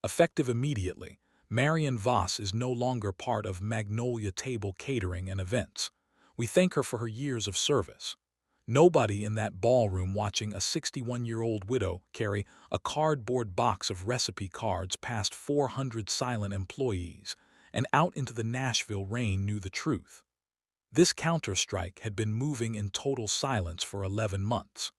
Effective immediately, Marianne Voss is no longer part of Magnolia Table Catering and Events. We thank her for her years of service. Nobody in that ballroom watching a 61-year-old widow carry a cardboard box of recipe cards past 400 silent employees and out into the Nashville rain knew the truth. This counter-strike had been moving in total silence for 11 months.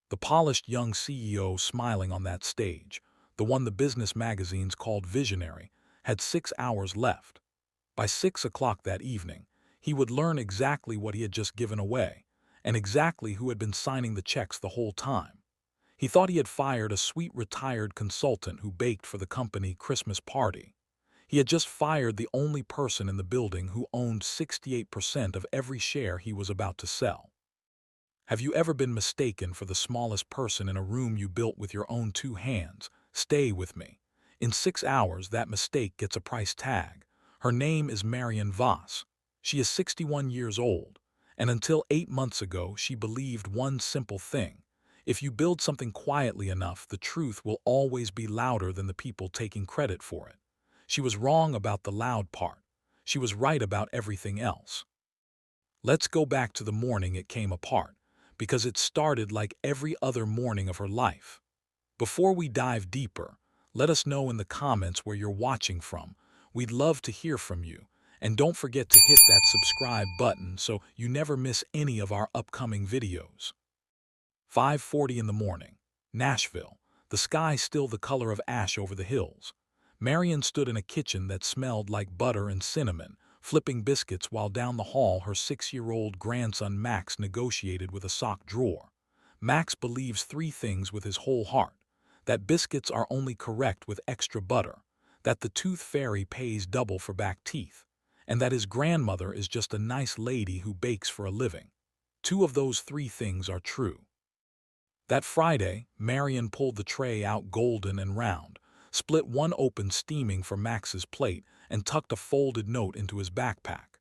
The polished young CEO smiling on that stage, the one the business magazines called visionary, had 6 hours left. By 6 o'clock that evening, he would learn exactly what he had just given away, and exactly who had been signing the checks the whole time. He thought he had fired a sweet retired consultant who baked for the company Christmas party. He had just fired the only person in the building who owned 68% of every share he was about to sell. Have you ever been mistaken for the smallest person in a room you built with your own 2 hands? Stay with me. In 6 hours, that mistake gets a price tag. Her name is Marianne Voss. She is 61 years old, and until 8 months ago, she believed one simple thing. If you build something quietly enough, the truth will always be louder than the people taking credit for it. She was wrong about the loud part. She was right about everything else. Let's go back to the morning it came apart, because it started like every other morning of her life. Before we dive deeper, let us know in the comments where you're watching from. We'd love to hear from you. And don't forget to hit that subscribe button so you never miss any of our upcoming videos. 5:40 in the morning. Nashville. The sky still the color of ash over the hills. Marianne stood in a kitchen that smelled like butter and cinnamon, flipping biscuits while down the hall her 6-year-old grandson Max negotiated with a sock drawer. Max believes 3 things with his whole heart: that biscuits are only correct with extra butter, that the tooth fairy pays double for back teeth, and that his grandmother is just a nice lady who bakes for a living. 2 of those 3 things are true. That Friday, Marianne pulled the tray out golden and round, split one open steaming for Max's plate, and tucked a folded note into his backpack.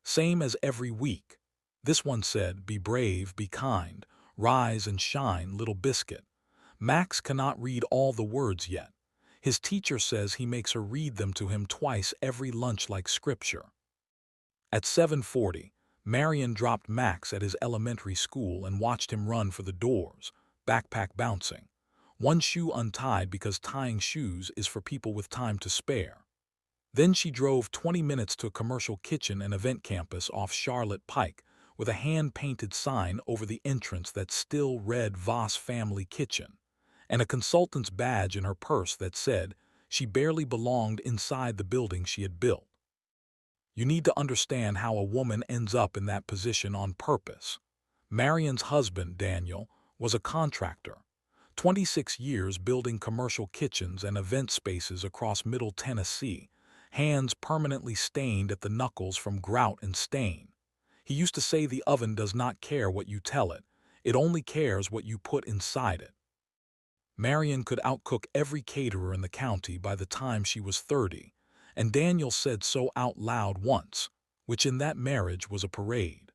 Same as every week. This one said, "Be brave, be kind, rise and shine, little biscuit." Max cannot read all the words yet. His teacher says he makes her read them to him twice every lunch like scripture. At 7:40, Marianne dropped Max at his elementary school and watched him run for the doors, backpack bouncing. One shoe untied because tying shoes is for people with time to spare. Then she drove 20 minutes to a commercial kitchen and event campus off Charlotte Pike with a hand-painted sign over the entrance that still read Voss Family Kitchen, and a consultant's badge in her purse that said she barely belonged inside the building she had built. You need to understand how a woman ends up in that position on purpose. Marianne's husband, Daniel, was a contractor. 26 years building commercial kitchens and event spaces across Middle Tennessee, hands permanently stained at the knuckles from grout and stain. He used to say the oven does not care what you tell it, it only cares what you put inside it. Marianne could outcook every caterer in the county by the time she was 30, and Daniel said so out loud once, which in that marriage was a parade.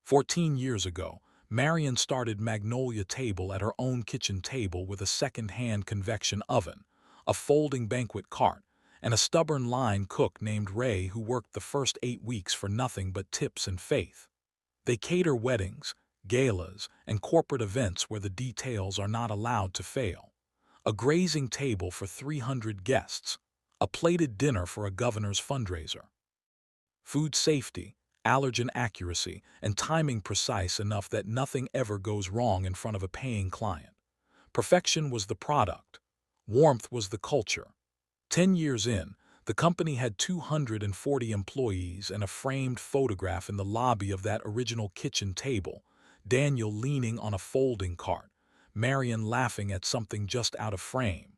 14 years ago, Marianne started Magnolia Table at her own kitchen table with a second-hand convection oven, a folding banquet cart, and a stubborn line cook named Ray who worked the first 8 weeks for nothing but tips and faith. They cater weddings, galas, and corporate events where the details are not allowed to fail. A grazing table for 300 guests, a plated dinner for a governor's fundraiser. Food safety, allergen accuracy, and timing precise enough that nothing ever goes wrong in front of a paying client. Perfection was the product. Warmth was the culture. 10 years in, the company had 240 employees and a framed photograph in the lobby of that original kitchen table, Daniel leaning on a folding cart, Marianne laughing at something just out of frame.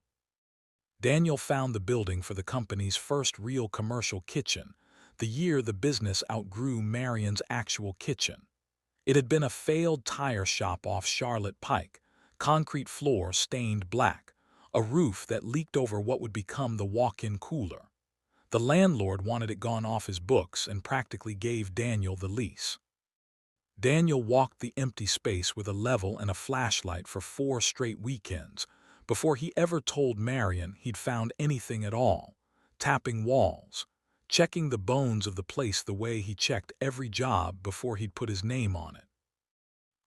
Daniel found the building for the company's first real commercial kitchen, the year the business outgrew Marianne's actual kitchen. It had been a failed tire shop off Charlotte Pike, concrete floor stained black, a roof that leaked over what would become the walk-in cooler. The landlord wanted it gone off his books and practically gave Daniel the lease. Daniel walked the empty space with a level and a flashlight for 4 straight weekends, Before he ever told Marianne he'd found anything at all, tapping walls, checking the bones of the place the way he checked every job before he'd put his name on it.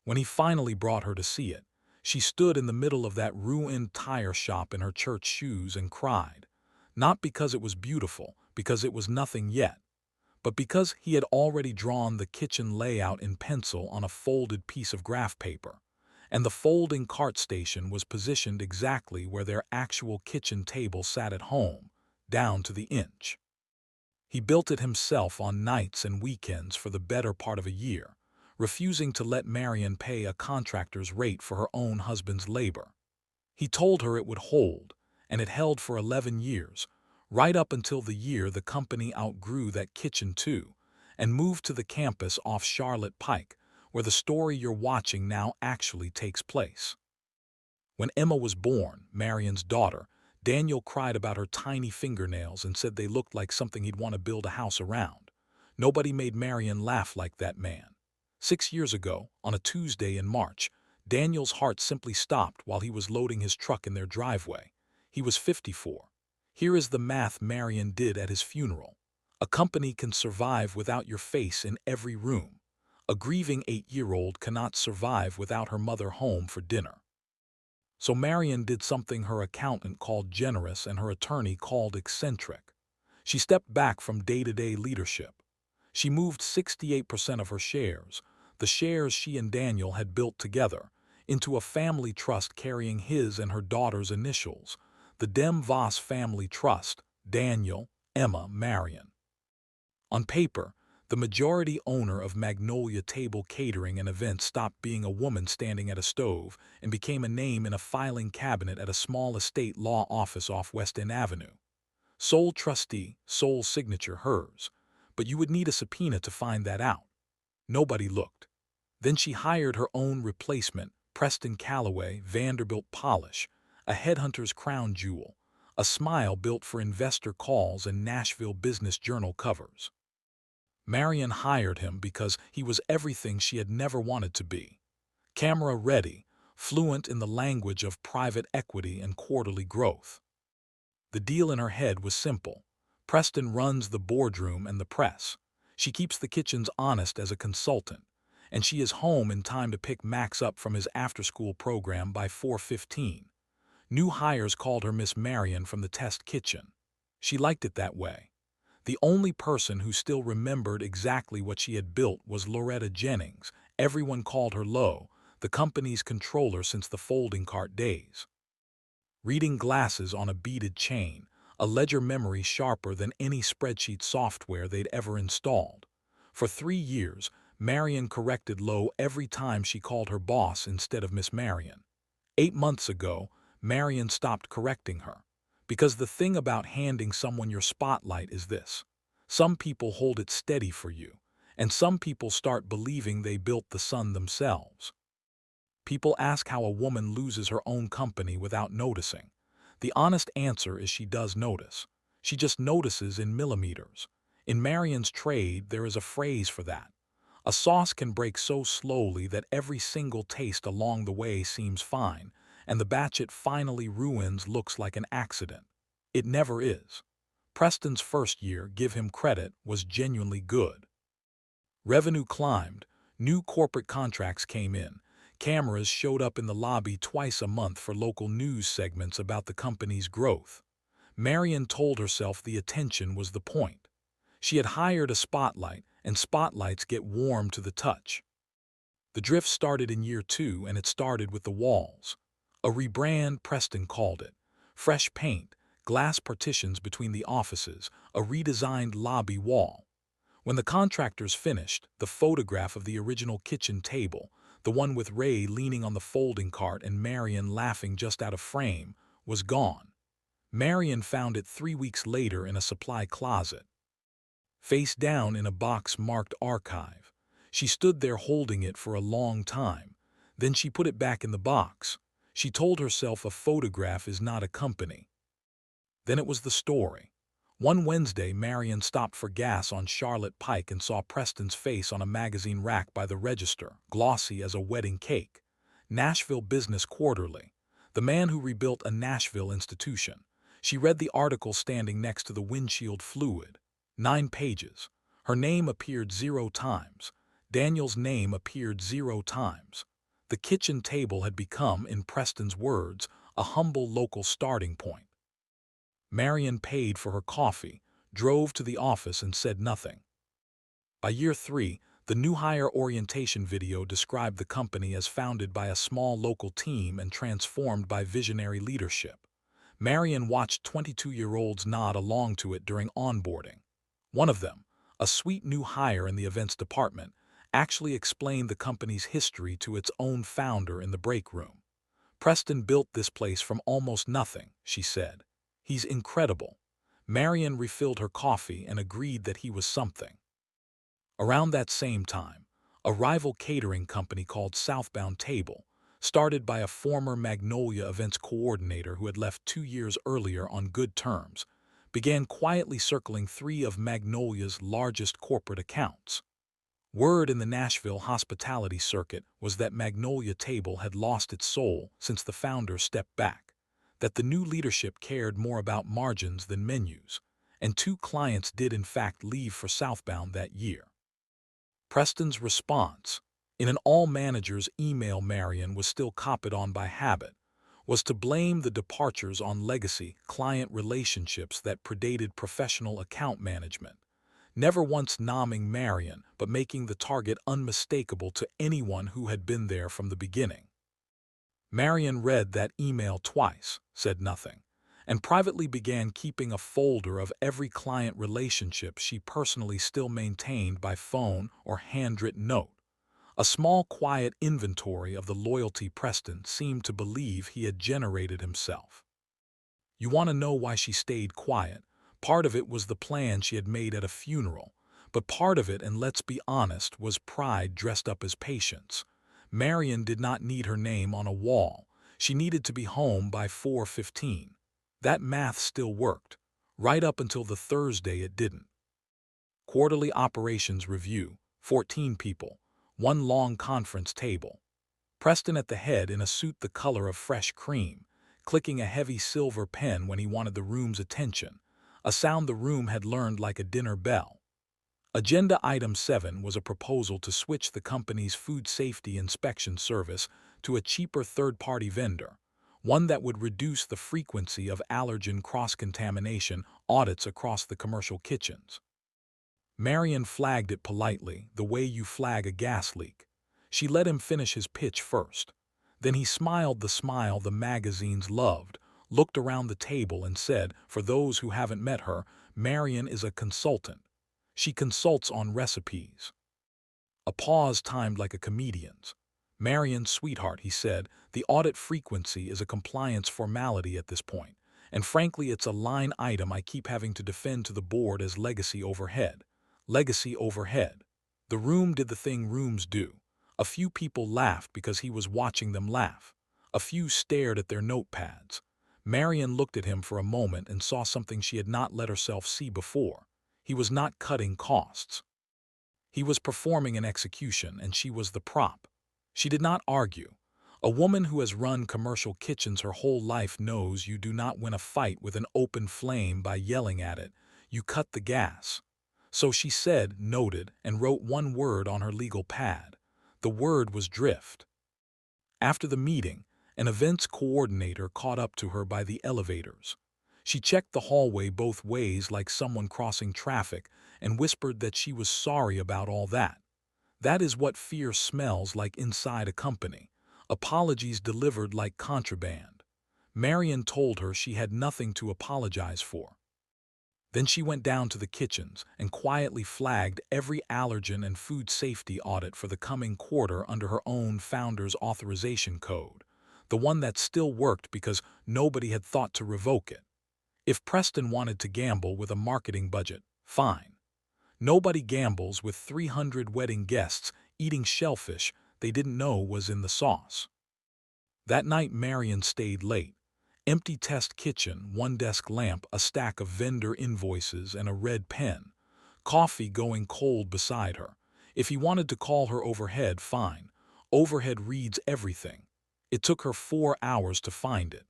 When he finally brought her to see it, she stood in the middle of that ruined tire shop in her church shoes and cried, not because it was beautiful, because it was nothing yet, but because he had already drawn the kitchen layout in pencil on a folded piece of graph paper, and the folding cart station was positioned exactly where their actual kitchen table sat at home, down to the inch. He built it himself on nights and weekends for the better part of a year, refusing to let Marianne pay a contractor's rate for her own husband's labor. He told her it would hold, and it held for 11 years, right up until the year the company outgrew that kitchen too, and moved to the campus off Charlotte Pike, where the story you're watching now actually takes place. When Emma was born, Marianne's daughter, Daniel cried about her tiny fingernails and said they looked like something he'd want to build a house around. Nobody made Marianne laugh like that man. 6 years ago, on a Tuesday in March, Daniel's heart simply stopped while he was loading his truck in their driveway. He was 54. Here is the math Marianne did at his funeral. A company can survive without your face in every room. A grieving 8-year-old cannot survive without her mother home for dinner. So Marianne did something her accountant called generous and her attorney called eccentric. She stepped back from day-to-day leadership. She moved 68% of her shares, the shares she and Daniel had built together, into a family trust carrying his and her daughter's initials, the Voss Family Trust, Daniel, Emma, Marianne. On paper, the majority owner of Magnolia Table Catering and Events stopped being a woman standing at a stove and became a name in a filing cabinet at a small estate law office off West End Avenue. Sole trustee, sole signature hers, but you would need a subpoena to find that out. Nobody looked. Then she hired her own replacement, Preston Calloway, Vanderbilt Polish, a headhunter's crown jewel, a smile built for investor calls and Nashville Business Journal covers. Marianne hired him because he was everything she had never wanted to be. Camera ready, fluent in the language of private equity and quarterly growth. The deal in her head was simple. Preston runs the boardroom and the press. She keeps the kitchens honest as a consultant, and she is home in time to pick Max up from his after-school program by 4:15. New hires called her Miss Marianne from the test kitchen. She liked it that way. The only person who still remembered exactly what she had built was Loretta Jennings. Everyone called her Lo, the company's controller since the folding cart days. Reading glasses on a beaded chain, a ledger memory sharper than any spreadsheet software they'd ever installed. For 3 years, Marianne corrected Lo every time she called her boss instead of Miss Marianne. 8 months ago, Marianne stopped correcting her. Because the thing about handing someone your spotlight is this: some people hold it steady for you, and some people start believing they built the sun themselves. People ask how a woman loses her own company without noticing. The honest answer is she does notice. She just notices in millimeters. In Marianne's trade, there is a phrase for that. A sauce can break so slowly that every single taste along the way seems fine, and the batch it finally ruins looks like an accident. It never is. Preston's first year, give him credit, was genuinely good. Revenue climbed, new corporate contracts came in, cameras showed up in the lobby twice a month for local news segments about the company's growth. Marianne told herself the attention was the point. She had hired a spotlight, and spotlights get warm to the touch. The drift started in year 2, and it started with the walls. A rebrand, Preston called it. Fresh paint, glass partitions between the offices, a redesigned lobby wall. When the contractors finished, the photograph of the original kitchen table, the one with Ray leaning on the folding cart and Marianne laughing just out of frame, was gone. Marianne found it 3 weeks later in a supply closet, face down in a box marked archive. She stood there holding it for a long time. Then she put it back in the box. She told herself a photograph is not a company. Then it was the story. One Wednesday, Marianne stopped for gas on Charlotte Pike and saw Preston's face on a magazine rack by the register, glossy as a wedding cake. Nashville Business Quarterly. the man who rebuilt a Nashville institution. She read the article standing next to the windshield fluid. 9 pages. Her name appeared 0 times. Daniel's name appeared 0 times. The kitchen table had become, in Preston's words, a humble local starting point. Marianne paid for her coffee, drove to the office, and said nothing. By year 3, the new hire orientation video described the company as founded by a small local team and transformed by visionary leadership. Marianne watched 22-year-olds nod along to it during onboarding. One of them, a sweet new hire in the events department, actually explained the company's history to its own founder in the break room. "Preston built this place from almost nothing," she said. "He's incredible." Marianne refilled her coffee and agreed that he was something. Around that same time, a rival catering company called Southbound Table, started by a former Magnolia events coordinator who had left 2 years earlier on good terms, began quietly circling 3 of Magnolia's largest corporate accounts. Word in the Nashville hospitality circuit was that Magnolia Table had lost its soul since the founder stepped back, that the new leadership cared more about margins than menus, and 2 clients did in fact leave for Southbound that year. Preston's response, in an all-managers email Marianne was still copied on by habit, was to blame the departures on legacy client relationships that predated professional account management, never once nomming Marianne but making the target unmistakable to anyone who had been there from the beginning. Marianne read that email twice, said nothing, and privately began keeping a folder of every client relationship she personally still maintained by phone or handwritten note, a small quiet inventory of the loyalty Preston seemed to believe he had generated himself. You want to know why she stayed quiet? Part of it was the plan she had made at a funeral, but part of it, and let's be honest, was pride dressed up as patience. Marianne did not need her name on a wall. She needed to be home by 4:15. That math still worked. Right up until the Thursday it didn't. Quarterly operations review, 14 people, 1 long conference table. Preston at the head in a suit the color of fresh cream, clicking a heavy silver pen when he wanted the room's attention, a sound the room had learned like a dinner bell. Agenda item 7 was a proposal to switch the company's food safety inspection service to a cheaper third-party vendor, one that would reduce the frequency of allergen cross-contamination audits across the commercial kitchens. Marianne flagged it politely, the way you flag a gas leak. She let him finish his pitch first. Then he smiled the smile the magazines loved, looked around the table and said, for those who haven't met her, Marianne is a consultant. She consults on recipes. A pause timed like a comedian's. "Marianne, sweetheart," he said, "the audit frequency is a compliance formality at this point, and frankly it's a line item I keep having to defend to the board as legacy overhead. Legacy overhead." The room did the thing rooms do. A few people laughed because he was watching them laugh. A few stared at their notepads. Marianne looked at him for a moment and saw something she had not let herself see before. He was not cutting costs. He was performing an execution, and she was the prop. She did not argue. A woman who has run commercial kitchens her whole life knows you do not win a fight with an open flame by yelling at it. You cut the gas. So she said, noted, and wrote 1 word on her legal pad. The word was drift. After the meeting, an events coordinator caught up to her by the elevators. She checked the hallway both ways like someone crossing traffic and whispered that she was sorry about all that. That is what fear smells like inside a company. Apologies delivered like contraband. Marianne told her she had nothing to apologize for. Then she went down to the kitchens and quietly flagged every allergen and food safety audit for the coming quarter under her own founder's authorization code, the one that still worked because nobody had thought to revoke it. If Preston wanted to gamble with a marketing budget, fine. Nobody gambles with 300 wedding guests eating shellfish they didn't know was in the sauce. That night Marianne stayed late. Empty test kitchen, 1 desk lamp, a stack of vendor invoices, and a red pen. Coffee going cold beside her. If he wanted to call her overhead, fine. Overhead reads everything. It took her 4 hours to find it.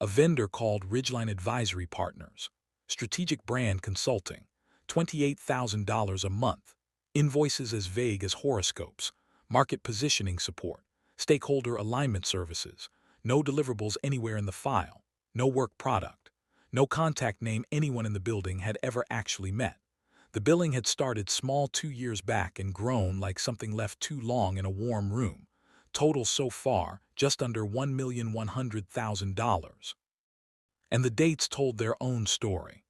A vendor called Ridgeline Advisory Partners, strategic brand consulting, $28,000 a month, invoices as vague as horoscopes, market positioning support, stakeholder alignment services, no deliverables anywhere in the file, no work product, no contact name anyone in the building had ever actually met. The billing had started small 2 years back and grown like something left too long in a warm room. Total so far, just under $1,100,000. And the dates told their own story.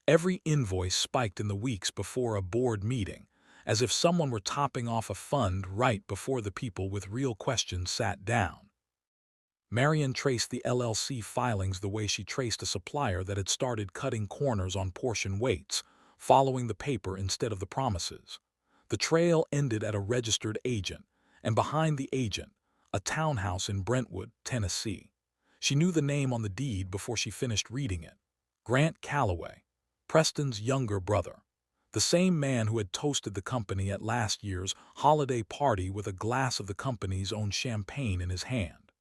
Every invoice spiked in the weeks before a board meeting, as if someone were topping off a fund right before the people with real questions sat down. Marianne traced the LLC filings the way she traced a supplier that had started cutting corners on portion weights, following the paper instead of the promises. The trail ended at a registered agent, and behind the agent, a townhouse in Brentwood, Tennessee. She knew the name on the deed before she finished reading it. Grant Calloway, Preston's younger brother. The same man who had toasted the company at last year's holiday party with a glass of the company's own champagne in his hand.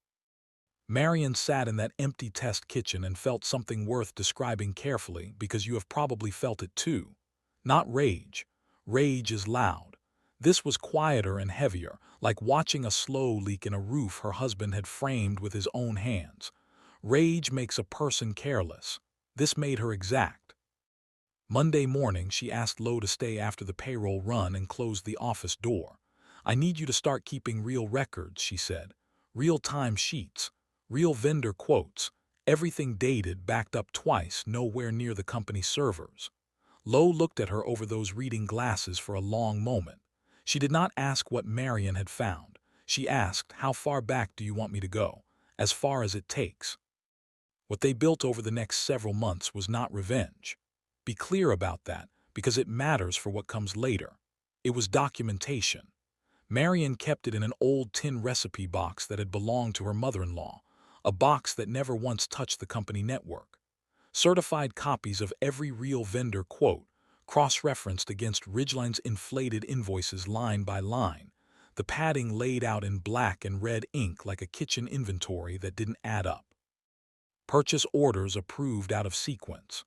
Marianne sat in that empty test kitchen and felt something worth describing carefully because you have probably felt it too. Not rage. Rage is loud. This was quieter and heavier, like watching a slow leak in a roof her husband had framed with his own hands. Rage makes a person careless. This made her exact. Monday morning, she asked Lowe to stay after the payroll run and close the office door. "I need you to start keeping real records," she said. "Real time sheets, real vendor quotes, everything dated, backed up twice, nowhere near the company servers." Lowe looked at her over those reading glasses for a long moment. She did not ask what Marianne had found. She asked, "How far back do you want me to go?" "As far as it takes." What they built over the next several months was not revenge. Be clear about that, because it matters for what comes later. It was documentation. Marianne kept it in an old tin recipe box that had belonged to her mother-in-law, a box that never once touched the company network. Certified copies of every real vendor quote, cross-referenced against Ridgeline's inflated invoices line by line, the padding laid out in black and red ink like a kitchen inventory that didn't add up. Purchase orders approved out of sequence.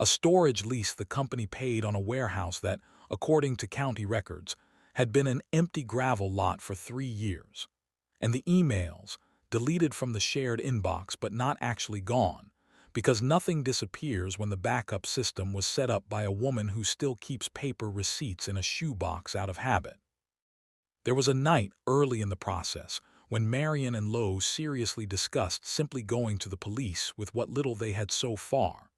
A storage lease the company paid on a warehouse that, according to county records, had been an empty gravel lot for 3 years. And the emails, deleted from the shared inbox but not actually gone, because nothing disappears when the backup system was set up by a woman who still keeps paper receipts in a shoebox out of habit. There was a night early in the process when Marianne and Lowe seriously discussed simply going to the police with what little they had so far.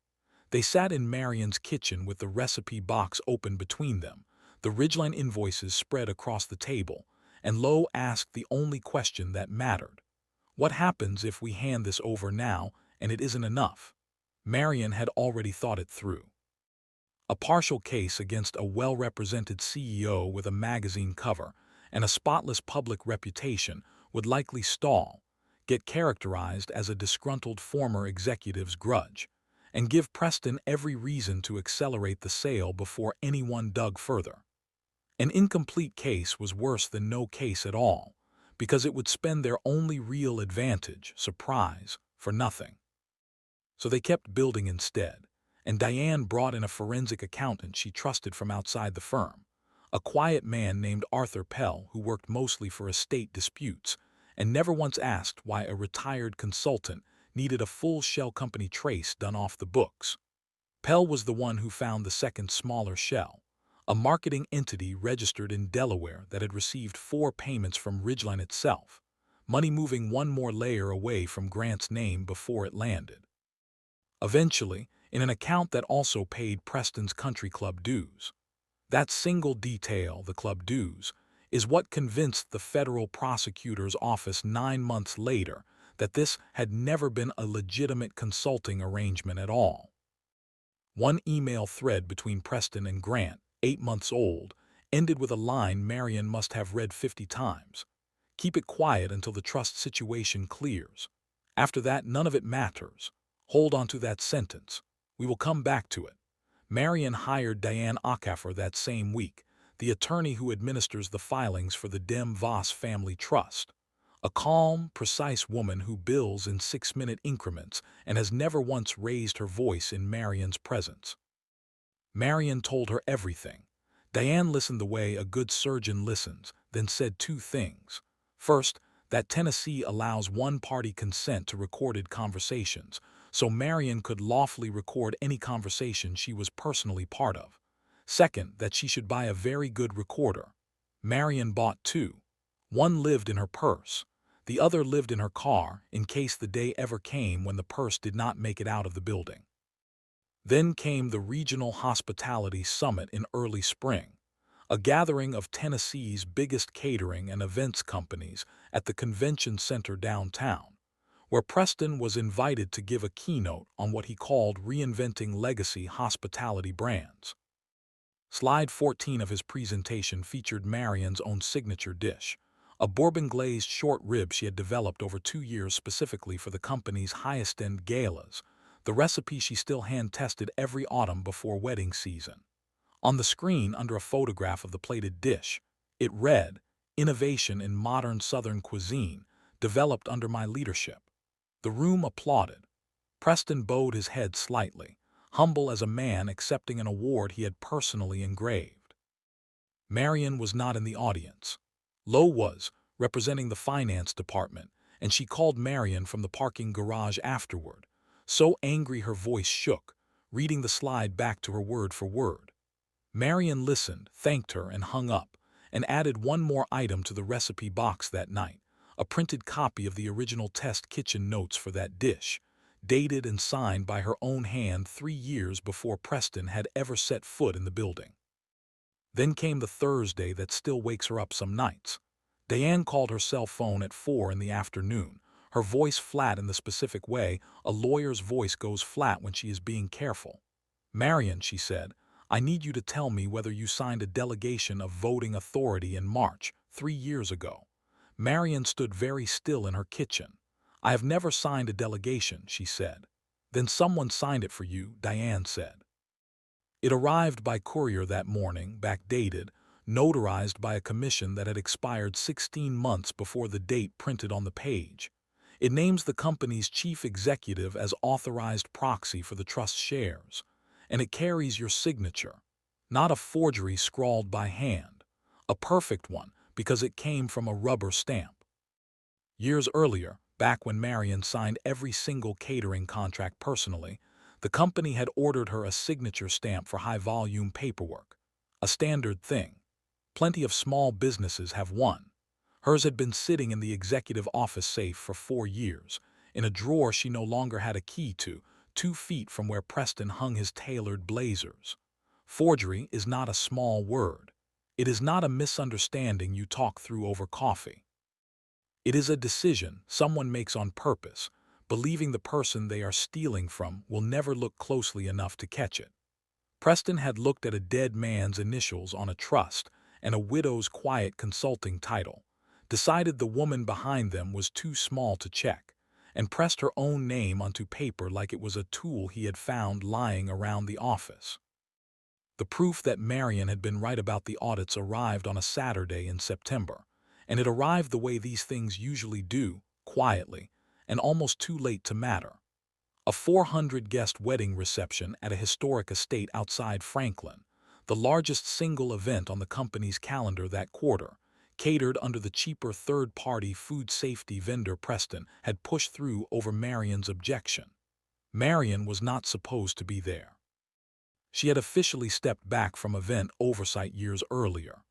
They sat in Marianne's kitchen with the recipe box open between them, the Ridgeline invoices spread across the table, and Lowe asked the only question that mattered. What happens if we hand this over now and it isn't enough? Marianne had already thought it through. A partial case against a well-represented CEO with a magazine cover and a spotless public reputation would likely stall, get characterized as a disgruntled former executive's grudge, and give Preston every reason to accelerate the sale before anyone dug further. An incomplete case was worse than no case at all, because it would spend their only real advantage, surprise, for nothing. So they kept building instead, and Diane brought in a forensic accountant she trusted from outside the firm, a quiet man named Arthur Pell who worked mostly for estate disputes and never once asked why a retired consultant needed a full shell company trace done off the books. Pell was the one who found the second smaller shell, a marketing entity registered in Delaware that had received 4 payments from Ridgeline itself, money moving one more layer away from Grant's name before it landed. Eventually, in an account that also paid Preston's country club dues. That single detail, the club dues, is what convinced the federal prosecutor's office 9 months later that this had never been a legitimate consulting arrangement at all. One email thread between Preston and Grant, 8 months old, ended with a line Marianne must have read 50 times. "Keep it quiet until the trust situation clears. After that, none of it matters. Hold on to that sentence. We will come back to it." Marianne hired Diane Acaffer that same week, the attorney who administers the filings for the Voss family trust. A calm, precise woman who bills in 6-minute increments and has never once raised her voice in Marianne's presence. Marianne told her everything. Diane listened the way a good surgeon listens, then said two things. First, that Tennessee allows one-party consent to recorded conversations, so Marianne could lawfully record any conversation she was personally part of. Second, that she should buy a very good recorder. Marianne bought two. One lived in her purse. The other lived in her car in case the day ever came when the purse did not make it out of the building. Then came the Regional Hospitality Summit in early spring, a gathering of Tennessee's biggest catering and events companies at the convention center downtown, where Preston was invited to give a keynote on what he called reinventing legacy hospitality brands. Slide 14 of his presentation featured Marianne's own signature dish, a bourbon-glazed short rib she had developed over 2 years specifically for the company's highest-end galas, the recipe she still hand-tested every autumn before wedding season. On the screen, under a photograph of the plated dish, it read, "Innovation in Modern Southern Cuisine, developed under my leadership." The room applauded. Preston bowed his head slightly, humble as a man accepting an award he had personally engraved. Marianne was not in the audience. Lowe was, representing the finance department, and she called Marianne from the parking garage afterward, so angry her voice shook, reading the slide back to her word for word. Marianne listened, thanked her, and hung up, and added one more item to the recipe box that night, a printed copy of the original test kitchen notes for that dish, dated and signed by her own hand 3 years before Preston had ever set foot in the building. Then came the Thursday that still wakes her up some nights. Diane called her cell phone at 4 in the afternoon, her voice flat in the specific way a lawyer's voice goes flat when she is being careful. "Marianne," she said, "I need you to tell me whether you signed a delegation of voting authority in March, 3 years ago." Marianne stood very still in her kitchen. "I have never signed a delegation," she said. "Then someone signed it for you," Diane said. It arrived by courier that morning, backdated, notarized by a commission that had expired 16 months before the date printed on the page. It names the company's chief executive as authorized proxy for the trust shares, and it carries your signature, not a forgery scrawled by hand, a perfect one because it came from a rubber stamp. Years earlier, back when Marianne signed every single catering contract personally, the company had ordered her a signature stamp for high-volume paperwork, a standard thing. Plenty of small businesses have one. Hers had been sitting in the executive office safe for 4 years, in a drawer she no longer had a key to, 2 feet from where Preston hung his tailored blazers. Forgery is not a small word. It is not a misunderstanding you talk through over coffee. It is a decision someone makes on purpose, believing the person they are stealing from will never look closely enough to catch it. Preston had looked at a dead man's initials on a trust and a widow's quiet consulting title, decided the woman behind them was too small to check, and pressed her own name onto paper like it was a tool he had found lying around the office. The proof that Marianne had been right about the audits arrived on a Saturday in September, and it arrived the way these things usually do, quietly, and almost too late to matter. A 400-guest wedding reception at a historic estate outside Franklin, the largest single event on the company's calendar that quarter, catered under the cheaper third-party food safety vendor Preston had pushed through over Marianne's objection. Marianne was not supposed to be there. She had officially stepped back from event oversight years earlier,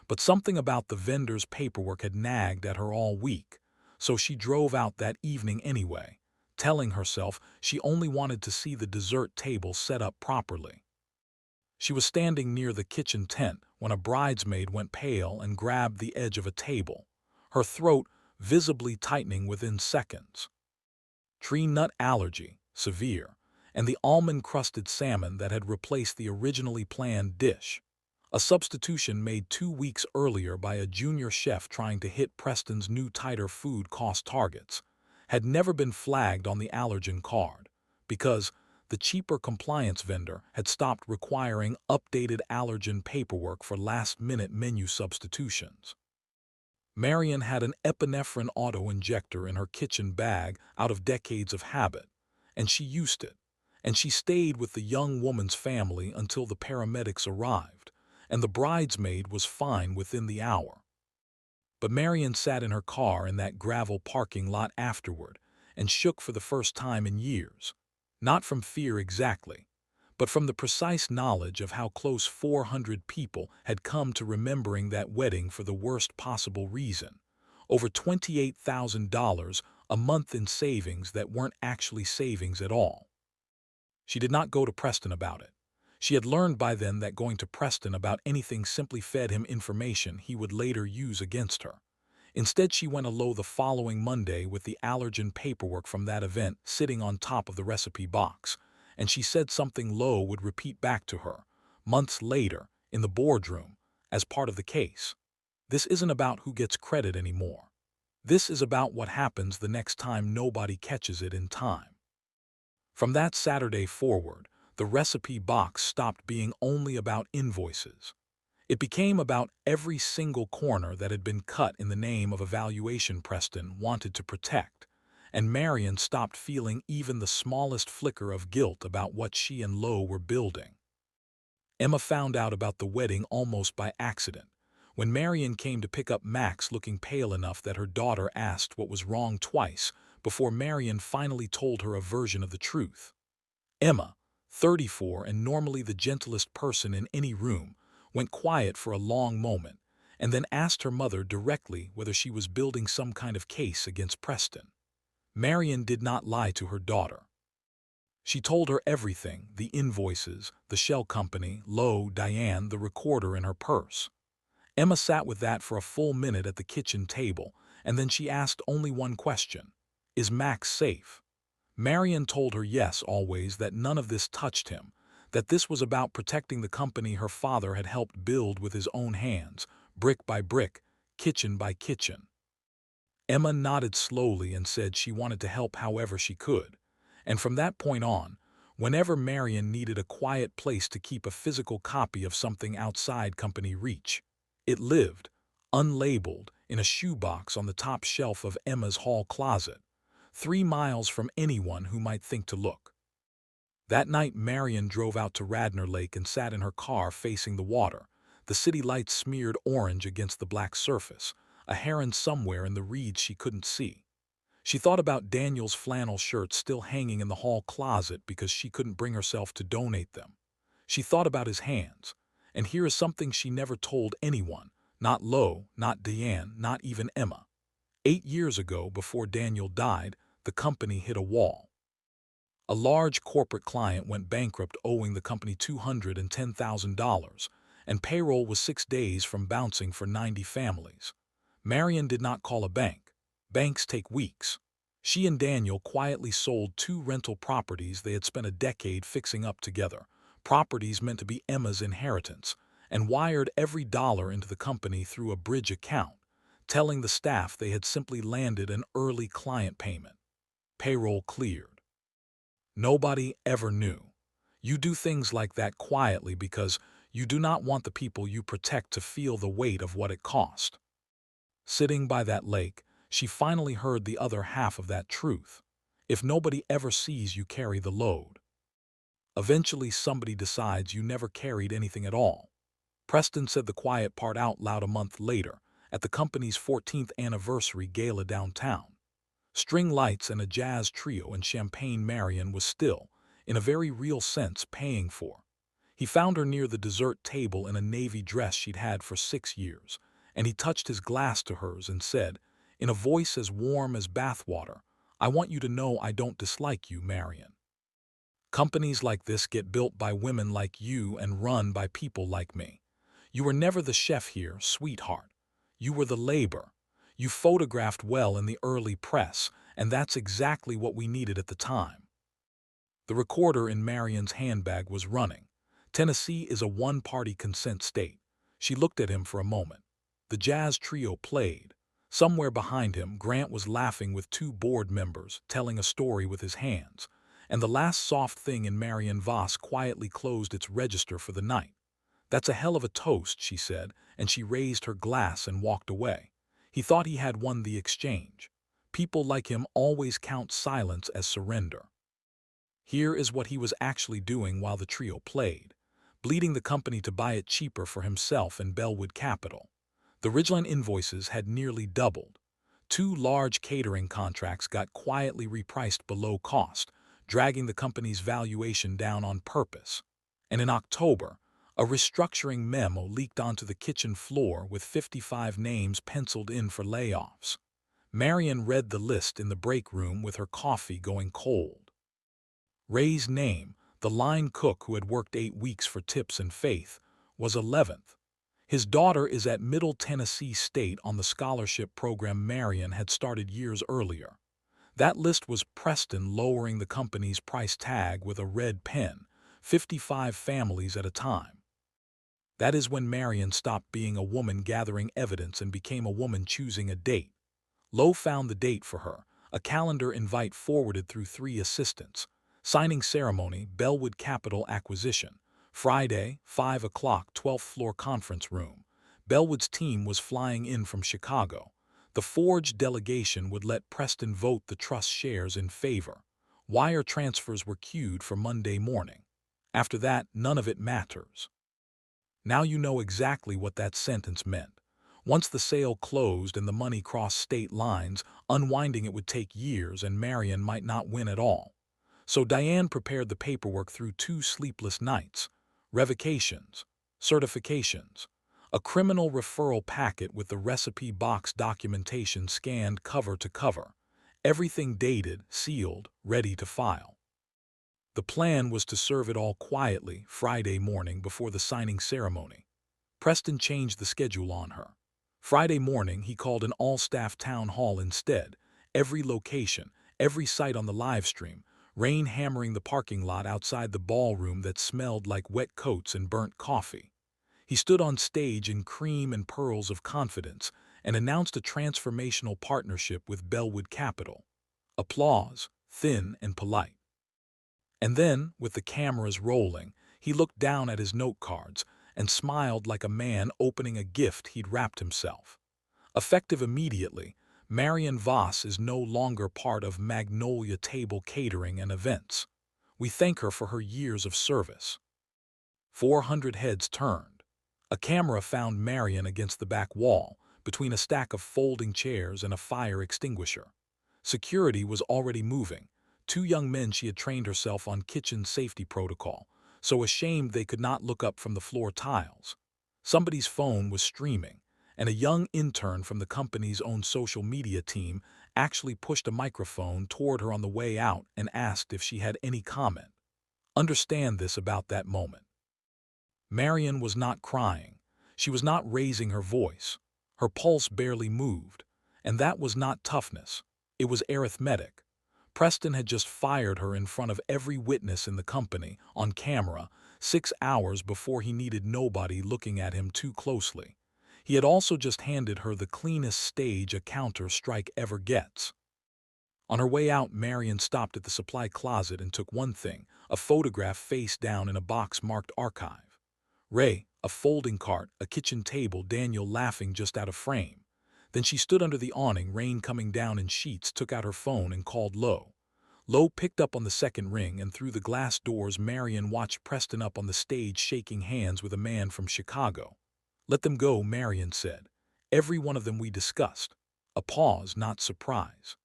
but something about the vendor's paperwork had nagged at her all week, so she drove out that evening anyway, telling herself she only wanted to see the dessert table set up properly. She was standing near the kitchen tent when a bridesmaid went pale and grabbed the edge of a table, her throat visibly tightening within seconds. Tree nut allergy, severe, and the almond-crusted salmon that had replaced the originally planned dish, a substitution made 2 weeks earlier by a junior chef trying to hit Preston's new tighter food cost targets, had never been flagged on the allergen card, because the cheaper compliance vendor had stopped requiring updated allergen paperwork for last-minute menu substitutions. Marianne had an epinephrine auto-injector in her kitchen bag out of decades of habit, and she used it. And she stayed with the young woman's family until the paramedics arrived, and the bridesmaid was fine within the hour. But Marianne sat in her car in that gravel parking lot afterward and shook for the first time in years. Not from fear exactly, but from the precise knowledge of how close 400 people had come to remembering that wedding for the worst possible reason. Over $28,000 a month in savings that weren't actually savings at all. She did not go to Preston about it. She had learned by then that going to Preston about anything simply fed him information he would later use against her. Instead, she went alow the following Monday with the allergen paperwork from that event sitting on top of the recipe box, and she said something Lowe would repeat back to her, months later, in the boardroom, as part of the case. This isn't about who gets credit anymore. This is about what happens the next time nobody catches it in time. From that Saturday forward, the recipe box stopped being only about invoices. It became about every single corner that had been cut in the name of a valuation Preston wanted to protect, and Marianne stopped feeling even the smallest flicker of guilt about what she and Lowe were building. Emma found out about the wedding almost by accident, when Marianne came to pick up Max looking pale enough that her daughter asked what was wrong twice before Marianne finally told her a version of the truth. Emma, 34 and normally the gentlest person in any room, went quiet for a long moment and then asked her mother directly whether she was building some kind of case against Preston. Marianne did not lie to her daughter. She told her everything, the invoices, the shell company, Lowe, Diane, the recorder in her purse. Emma sat with that for a full minute at the kitchen table, and then she asked only one question. Is Max safe? Marianne told her yes always, that none of this touched him, that this was about protecting the company her father had helped build with his own hands, brick by brick, kitchen by kitchen. Emma nodded slowly and said she wanted to help however she could, and from that point on, whenever Marianne needed a quiet place to keep a physical copy of something outside company reach, it lived, unlabeled, in a shoebox on the top shelf of Emma's hall closet, 3 miles from anyone who might think to look. That night Marianne drove out to Radnor Lake and sat in her car facing the water, the city lights smeared orange against the black surface, a heron somewhere in the reeds she couldn't see. She thought about Daniel's flannel shirts still hanging in the hall closet because she couldn't bring herself to donate them. She thought about his hands, and here is something she never told anyone, not Lowe, not Diane, not even Emma. 8 years ago, before Daniel died, the company hit a wall. A large corporate client went bankrupt, owing the company $210,000, and payroll was 6 days from bouncing for 90 families. Marianne did not call a bank. Banks take weeks. She and Daniel quietly sold 2 rental properties they had spent a decade fixing up together, properties meant to be Emma's inheritance, and wired every dollar into the company through a bridge account, telling the staff they had simply landed an early client payment. Payroll cleared. Nobody ever knew. You do things like that quietly because you do not want the people you protect to feel the weight of what it cost. Sitting by that lake, she finally heard the other half of that truth. If nobody ever sees you carry the load, eventually somebody decides you never carried anything at all. Preston said the quiet part out loud a month later, at the company's 14th anniversary gala downtown. String lights and a jazz trio and champagne Marianne was still, in a very real sense, paying for. He found her near the dessert table in a navy dress she'd had for 6 years, and he touched his glass to hers and said, in a voice as warm as bathwater, "I want you to know I don't dislike you, Marianne. Companies like this get built by women like you and run by people like me. You were never the chef here, sweetheart. You were the labor. You photographed well in the early press, and that's exactly what we needed at the time." The recorder in Marianne's handbag was running. Tennessee is a one-party consent state. She looked at him for a moment. The jazz trio played. Somewhere behind him, Grant was laughing with 2 board members, telling a story with his hands, and the last soft thing in Marianne Voss quietly closed its register for the night. "That's a hell of a toast," she said, and she raised her glass and walked away. He thought he had won the exchange. People like him always count silence as surrender. Here is what he was actually doing while the trio played, bleeding the company to buy it cheaper for himself and Bellwood Capital. The Ridgeline invoices had nearly doubled. Two large catering contracts got quietly repriced below cost, dragging the company's valuation down on purpose. And in October, a restructuring memo leaked onto the kitchen floor with 55 names penciled in for layoffs. Marianne read the list in the break room with her coffee going cold. Ray's name, the line cook who had worked 8 weeks for tips and faith, was 11th. His daughter is at Middle Tennessee State on the scholarship program Marianne had started years earlier. That list was Preston lowering the company's price tag with a red pen, 55 families at a time. That is when Marianne stopped being a woman gathering evidence and became a woman choosing a date. Lowe found the date for her, a calendar invite forwarded through 3 assistants. Signing ceremony, Bellwood Capital Acquisition. Friday, 5 o'clock, 12th floor conference room. Bellwood's team was flying in from Chicago. The forged delegation would let Preston vote the trust shares in favor. Wire transfers were queued for Monday morning. After that, none of it matters. Now you know exactly what that sentence meant. Once the sale closed and the money crossed state lines, unwinding it would take years and Marianne might not win at all. So Diane prepared the paperwork through 2 sleepless nights. Revocations, certifications, a criminal referral packet with the recipe box documentation scanned cover to cover, everything dated, sealed, ready to file. The plan was to serve it all quietly Friday morning before the signing ceremony. Preston changed the schedule on her. Friday morning, he called an all-staff town hall instead. Every location, every site on the live stream, rain hammering the parking lot outside the ballroom that smelled like wet coats and burnt coffee. He stood on stage in cream and pearls of confidence and announced a transformational partnership with Bellwood Capital. Applause, thin and polite. And then, with the cameras rolling, he looked down at his note cards and smiled like a man opening a gift he'd wrapped himself. Effective immediately, Marianne Voss is no longer part of Magnolia Table Catering and Events. We thank her for her years of service. 400 heads turned. A camera found Marianne against the back wall, between a stack of folding chairs and a fire extinguisher. Security was already moving. 2 young men she had trained herself on kitchen safety protocol, so ashamed they could not look up from the floor tiles. Somebody's phone was streaming, and a young intern from the company's own social media team actually pushed a microphone toward her on the way out and asked if she had any comment. Understand this about that moment. Marianne was not crying. She was not raising her voice. Her pulse barely moved, and that was not toughness. It was arithmetic. Preston had just fired her in front of every witness in the company, on camera, 6 hours before he needed nobody looking at him too closely. He had also just handed her the cleanest stage a counter-strike ever gets. On her way out, Marianne stopped at the supply closet and took one thing, a photograph face down in a box marked archive. Ray, a folding cart, a kitchen table, Daniel laughing just out of frame. Then she stood under the awning, rain coming down in sheets, took out her phone and called Lowe. Lowe picked up on the second ring, and through the glass doors Marianne watched Preston up on the stage shaking hands with a man from Chicago. "Let them go," Marianne said. "Every one of them we discussed." A pause, not surprise.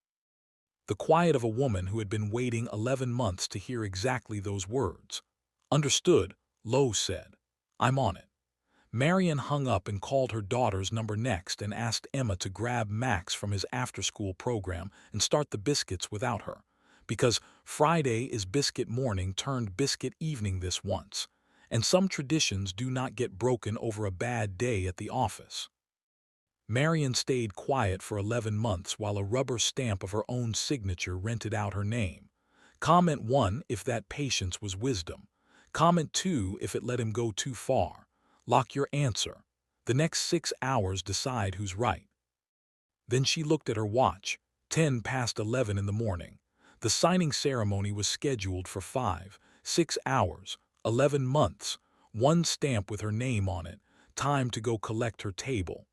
The quiet of a woman who had been waiting 11 months to hear exactly those words. "Understood," Lowe said. "I'm on it." Marianne hung up and called her daughter's number next and asked Emma to grab Max from his after-school program and start the biscuits without her, because Friday is biscuit morning turned biscuit evening this once, and some traditions do not get broken over a bad day at the office. Marianne stayed quiet for 11 months while a rubber stamp of her own signature rented out her name. Comment 1 if that patience was wisdom. Comment 2 if it let him go too far. Lock your answer. The next 6 hours decide who's right. Then she looked at her watch. 10 past 11 in the morning. The signing ceremony was scheduled for 6 hours, 11 months, one stamp with her name on it, time to go collect her table.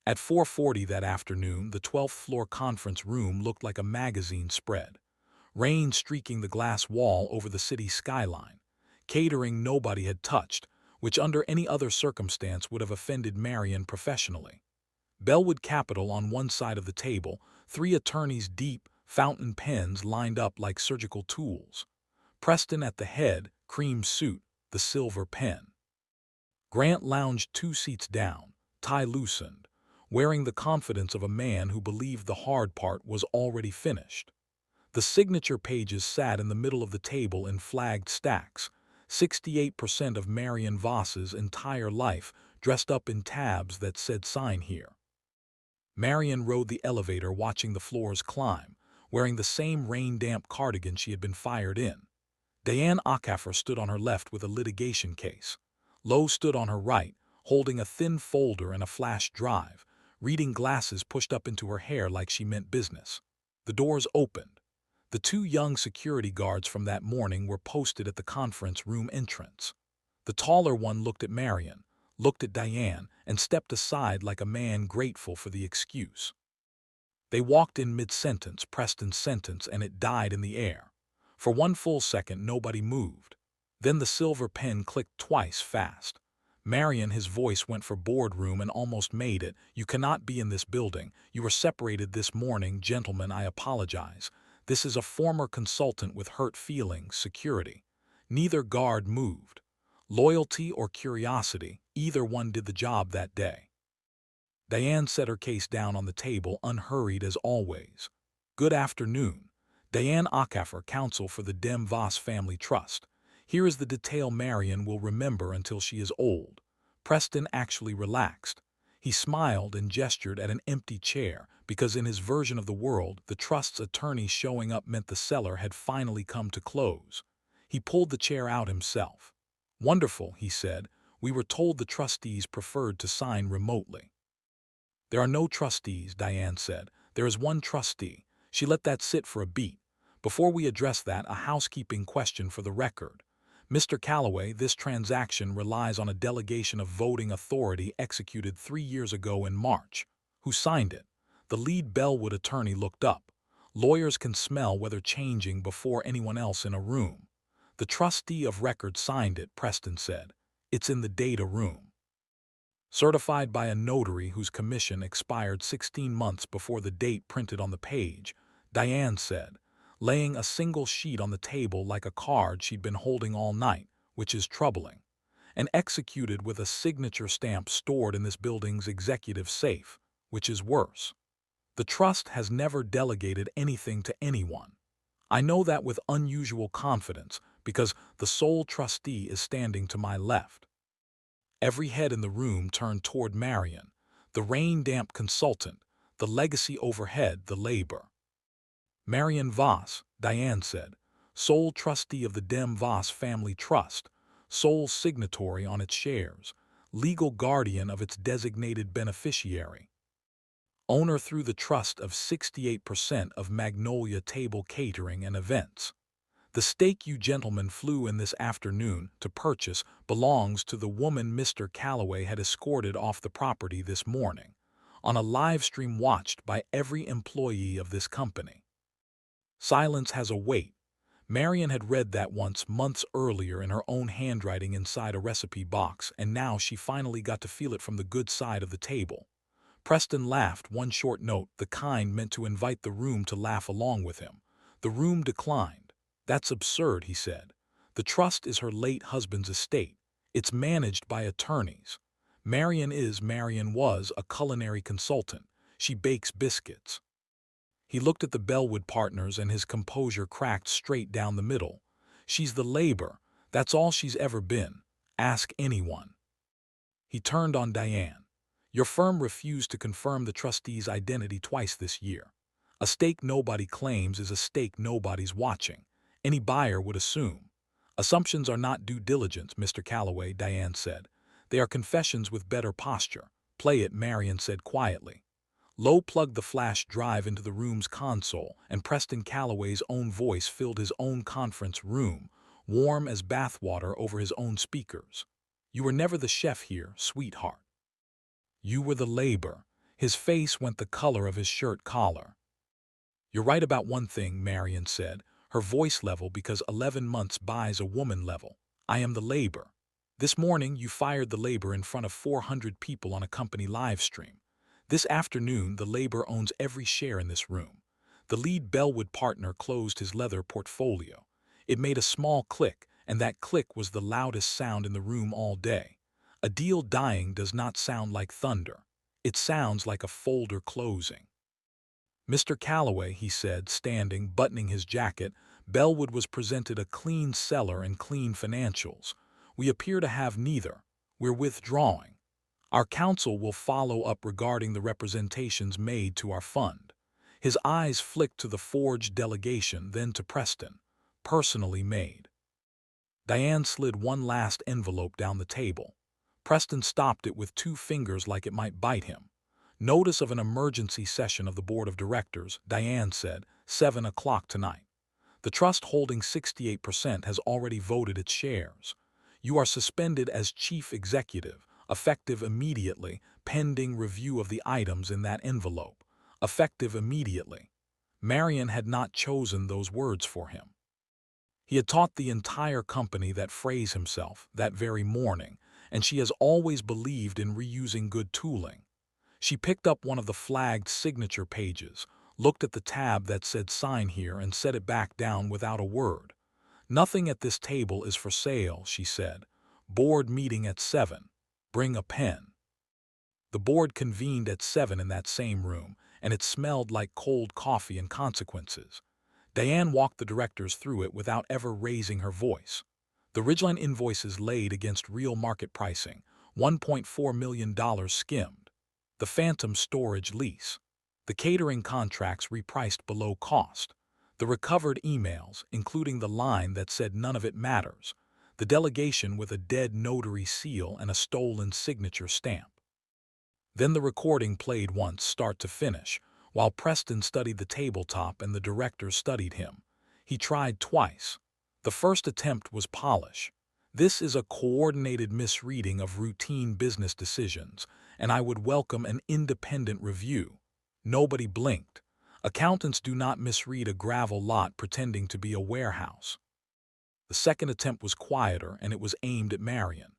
At 4:40 that afternoon, the 12th floor conference room looked like a magazine spread. Rain streaking the glass wall over the city skyline. Catering nobody had touched, which under any other circumstance would have offended Marianne professionally. Bellwood Capital on one side of the table, three attorneys deep, fountain pens lined up like surgical tools. Preston at the head, cream suit, the silver pen. Grant lounged 2 seats down, tie loosened, wearing the confidence of a man who believed the hard part was already finished. The signature pages sat in the middle of the table in flagged stacks, 68% of Marianne Voss's entire life dressed up in tabs that said "Sign here." Marianne rode the elevator watching the floors climb, wearing the same rain-damp cardigan she had been fired in. Diane Acaffer stood on her left with a litigation case. Lowe stood on her right, holding a thin folder and a flash drive, reading glasses pushed up into her hair like she meant business. The doors opened. The two young security guards from that morning were posted at the conference room entrance. The taller one looked at Marianne, looked at Diane, and stepped aside like a man grateful for the excuse. They walked in mid-sentence, Preston's sentence, and it died in the air. For one full second, nobody moved. Then the silver pen clicked twice fast. Marianne, his voice went for boardroom and almost made it. "You cannot be in this building. You were separated this morning. Gentlemen, I apologize. This is a former consultant with hurt feelings, security." Neither guard moved. Loyalty or curiosity, either one did the job that day. Diane set her case down on the table, unhurried as always. "Good afternoon. Diane Acaffer, counsel for the Dem Voss Family Trust. Here is the detail Marianne will remember until she is old." Preston actually relaxed. He smiled and gestured at an empty chair, because in his version of the world, the trust's attorney showing up meant the seller had finally come to close. He pulled the chair out himself. "Wonderful," he said. "We were told the trustees preferred to sign remotely." "There are no trustees," Diane said. "There is one trustee." She let that sit for a beat. "Before we address that, a housekeeping question for the record. Mr. Calloway, this transaction relies on a delegation of voting authority executed 3 years ago in March. Who signed it?" The lead Bellwood attorney looked up. Lawyers can smell weather changing before anyone else in a room. "The trustee of record signed it," Preston said. "It's in the data room." "Certified by a notary whose commission expired 16 months before the date printed on the page," Diane said, laying a single sheet on the table like a card she'd been holding all night, which is troubling. "And executed with a signature stamp stored in this building's executive safe, which is worse. The trust has never delegated anything to anyone. I know that with unusual confidence, because the sole trustee is standing to my left." Every head in the room turned toward Marianne, the rain-damp consultant, the legacy overhead, the labor. "Marianne Voss," Diane said, "sole trustee of the Dem Voss Family Trust, sole signatory on its shares, legal guardian of its designated beneficiary, owner through the trust of 68% of Magnolia Table Catering and Events. The steak you gentlemen flew in this afternoon to purchase belongs to the woman Mr. Calloway had escorted off the property this morning, on a live stream watched by every employee of this company." Silence has a weight. Marianne had read that once months earlier in her own handwriting inside a recipe box, and now she finally got to feel it from the good side of the table. Preston laughed, one short note, the kind meant to invite the room to laugh along with him. The room declined. "That's absurd," he said. "The trust is her late husband's estate. It's managed by attorneys. Marianne was a culinary consultant. She bakes biscuits." He looked at the Bellwood partners and his composure cracked straight down the middle. "She's the labor. That's all she's ever been. Ask anyone." He turned on Diane. "Your firm refused to confirm the trustee's identity twice this year. A stake nobody claims is a stake nobody's watching. Any buyer would assume." "Assumptions are not due diligence, Mr. Calloway," Diane said. "They are confessions with better posture." "Play it," Marianne said quietly. Lowe plugged the flash drive into the room's console, and Preston Calloway's own voice filled his own conference room, warm as bathwater over his own speakers. "You were never the chef here, sweetheart. You were the labor." His face went the color of his shirt collar. "You're right about one thing," Marianne said, her voice level because 11 months buys a woman level. "I am the labor. This morning you fired the labor in front of 400 people on a company live stream. This afternoon the labor owns every share in this room." The lead Bellwood partner closed his leather portfolio. It made a small click, and that click was the loudest sound in the room all day. A deal dying does not sound like thunder. It sounds like a folder closing. "Mr. Calloway," he said, standing, buttoning his jacket, "Bellwood was presented a clean cellar and clean financials. We appear to have neither. We're withdrawing. Our counsel will follow up regarding the representations made to our fund." His eyes flicked to the forged delegation, then to Preston. "Personally made." Diane slid one last envelope down the table. Preston stopped it with 2 fingers like it might bite him. "Notice of an emergency session of the board of directors," Diane said, 7 o'clock tonight. "The trust holding 68% has already voted its shares. You are suspended as chief executive, effective immediately, pending review of the items in that envelope. Effective immediately." Marianne had not chosen those words for him. He had taught the entire company that phrase himself that very morning, and she has always believed in reusing good tooling. She picked up one of the flagged signature pages, looked at the tab that said "Sign here," and set it back down without a word. "Nothing at this table is for sale," she said. "Board meeting at 7. Bring a pen." The board convened at 7 in that same room, and it smelled like cold coffee and consequences. Diane walked the directors through it without ever raising her voice. The Ridgeline invoices laid against real market pricing, $1.4 million skimmed. The phantom storage lease. The catering contracts repriced below cost. The recovered emails, including the line that said "none of it matters." The delegation with a dead notary seal and a stolen signature stamp. Then the recording played once, start to finish, while Preston studied the tabletop and the director studied him. He tried twice. The first attempt was polish. "This is a coordinated misreading of routine business decisions, and I would welcome an independent review." Nobody blinked. Accountants do not misread a gravel lot pretending to be a warehouse. The second attempt was quieter, and it was aimed at Marianne.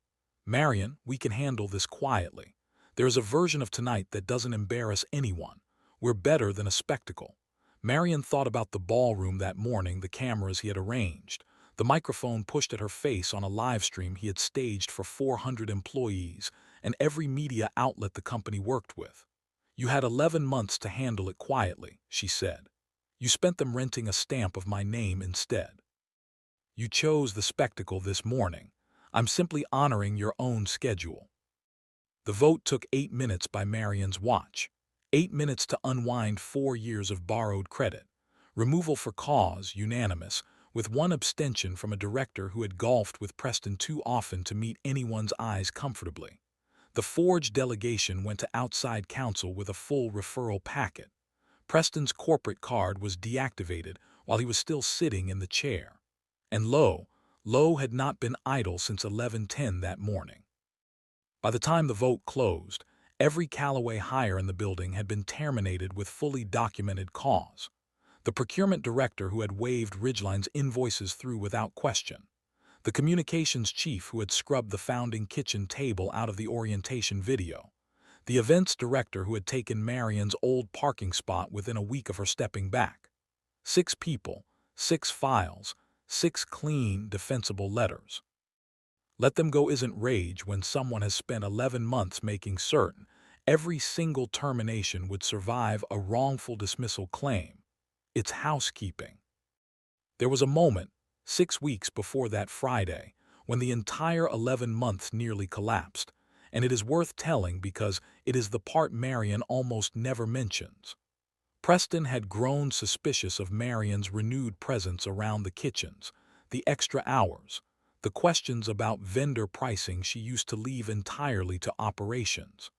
"Marianne, we can handle this quietly. There is a version of tonight that doesn't embarrass anyone. We're better than a spectacle." Marianne thought about the ballroom that morning, the cameras he had arranged, the microphone pushed at her face on a live stream he had staged for 400 employees, and every media outlet the company worked with. "You had 11 months to handle it quietly," she said. "You spent them renting a stamp of my name instead. You chose the spectacle this morning. I'm simply honoring your own schedule." The vote took 8 minutes by Marianne's watch. 8 minutes to unwind 4 years of borrowed credit. Removal for cause, unanimous, with one abstention from a director who had golfed with Preston too often to meet anyone's eyes comfortably. The forged delegation went to outside counsel with a full referral packet. Preston's corporate card was deactivated while he was still sitting in the chair. And Lowe had not been idle since 11:10 that morning. By the time the vote closed, every Calloway hire in the building had been terminated with fully documented cause. The procurement director who had waved Ridgeline's invoices through without question. The communications chief who had scrubbed the founding kitchen table out of the orientation video. The events director who had taken Marianne's old parking spot within a week of her stepping back. 6 people, 6 files, 6 clean, defensible letters. Let them go isn't rage when someone has spent 11 months making certain every single termination would survive a wrongful dismissal claim. It's housekeeping. There was a moment, 6 weeks before that Friday, when the entire 11 months nearly collapsed, and it is worth telling because it is the part Marianne almost never mentions. Preston had grown suspicious of Marianne's renewed presence around the kitchens, the extra hours, the questions about vendor pricing she used to leave entirely to operations.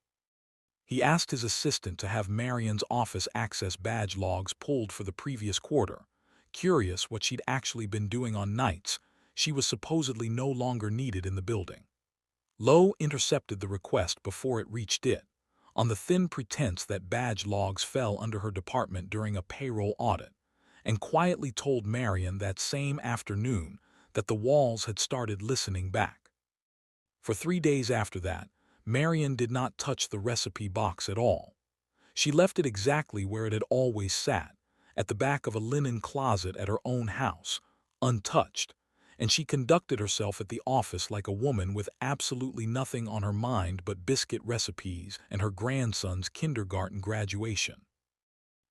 He asked his assistant to have Marianne's office access badge logs pulled for the previous quarter. Curious what she'd actually been doing on nights, she was supposedly no longer needed in the building. Lowe intercepted the request before it reached it. on the thin pretense that badge logs fell under her department during a payroll audit, and quietly told Marianne that same afternoon that the walls had started listening back. For 3 days after that, Marianne did not touch the recipe box at all. She left it exactly where it had always sat, at the back of a linen closet at her own house, untouched, and she conducted herself at the office like a woman with absolutely nothing on her mind but biscuit recipes and her grandson's kindergarten graduation.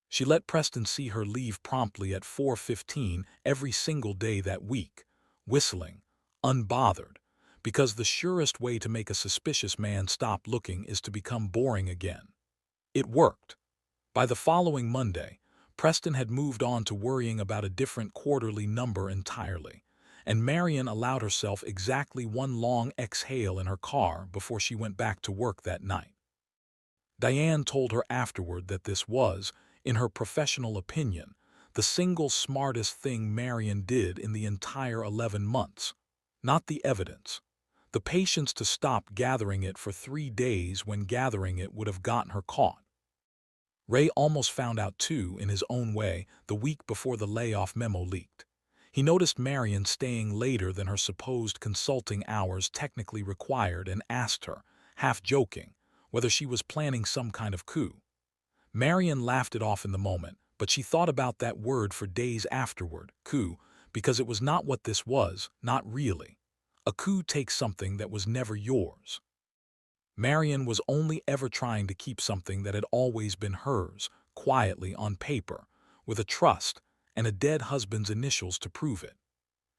She let Preston see her leave promptly at 4:15 every single day that week, whistling, unbothered, because the surest way to make a suspicious man stop looking is to become boring again. It worked. By the following Monday, Preston had moved on to worrying about a different quarterly number entirely, and Marianne allowed herself exactly one long exhale in her car before she went back to work that night. Diane told her afterward that this was, in her professional opinion, the single smartest thing Marianne did in the entire 11 months. Not the evidence. The patience to stop gathering it for 3 days when gathering it would have gotten her caught. Ray almost found out too, in his own way, the week before the layoff memo leaked. He noticed Marianne staying later than her supposed consulting hours technically required and asked her, half joking, whether she was planning some kind of coup. Marianne laughed it off in the moment, but she thought about that word for days afterward, coup, because it was not what this was, not really. A coup takes something that was never yours. Marianne was only ever trying to keep something that had always been hers, quietly on paper, with a trust and a dead husband's initials to prove it.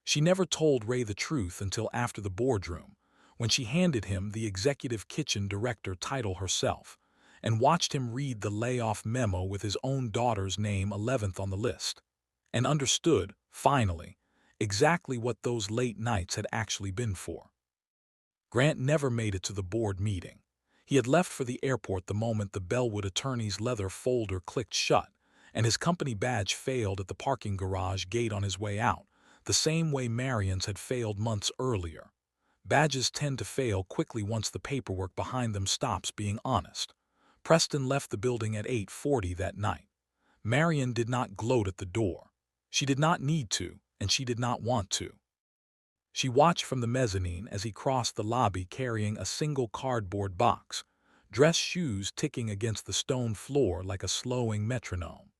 She never told Ray the truth until after the boardroom, when she handed him the executive kitchen director title herself, and watched him read the layoff memo with his own daughter's name 11th on the list, and understood, finally, exactly what those late nights had actually been for. Grant never made it to the board meeting. He had left for the airport the moment the Bellwood attorney's leather folder clicked shut, and his company badge failed at the parking garage gate on his way out, the same way Marianne's had failed months earlier. Badges tend to fail quickly once the paperwork behind them stops being honest. Preston left the building at 8:40 that night. Marianne did not gloat at the door. She did not need to, and she did not want to. She watched from the mezzanine as he crossed the lobby carrying a single cardboard box, dress shoes ticking against the stone floor like a slowing metronome.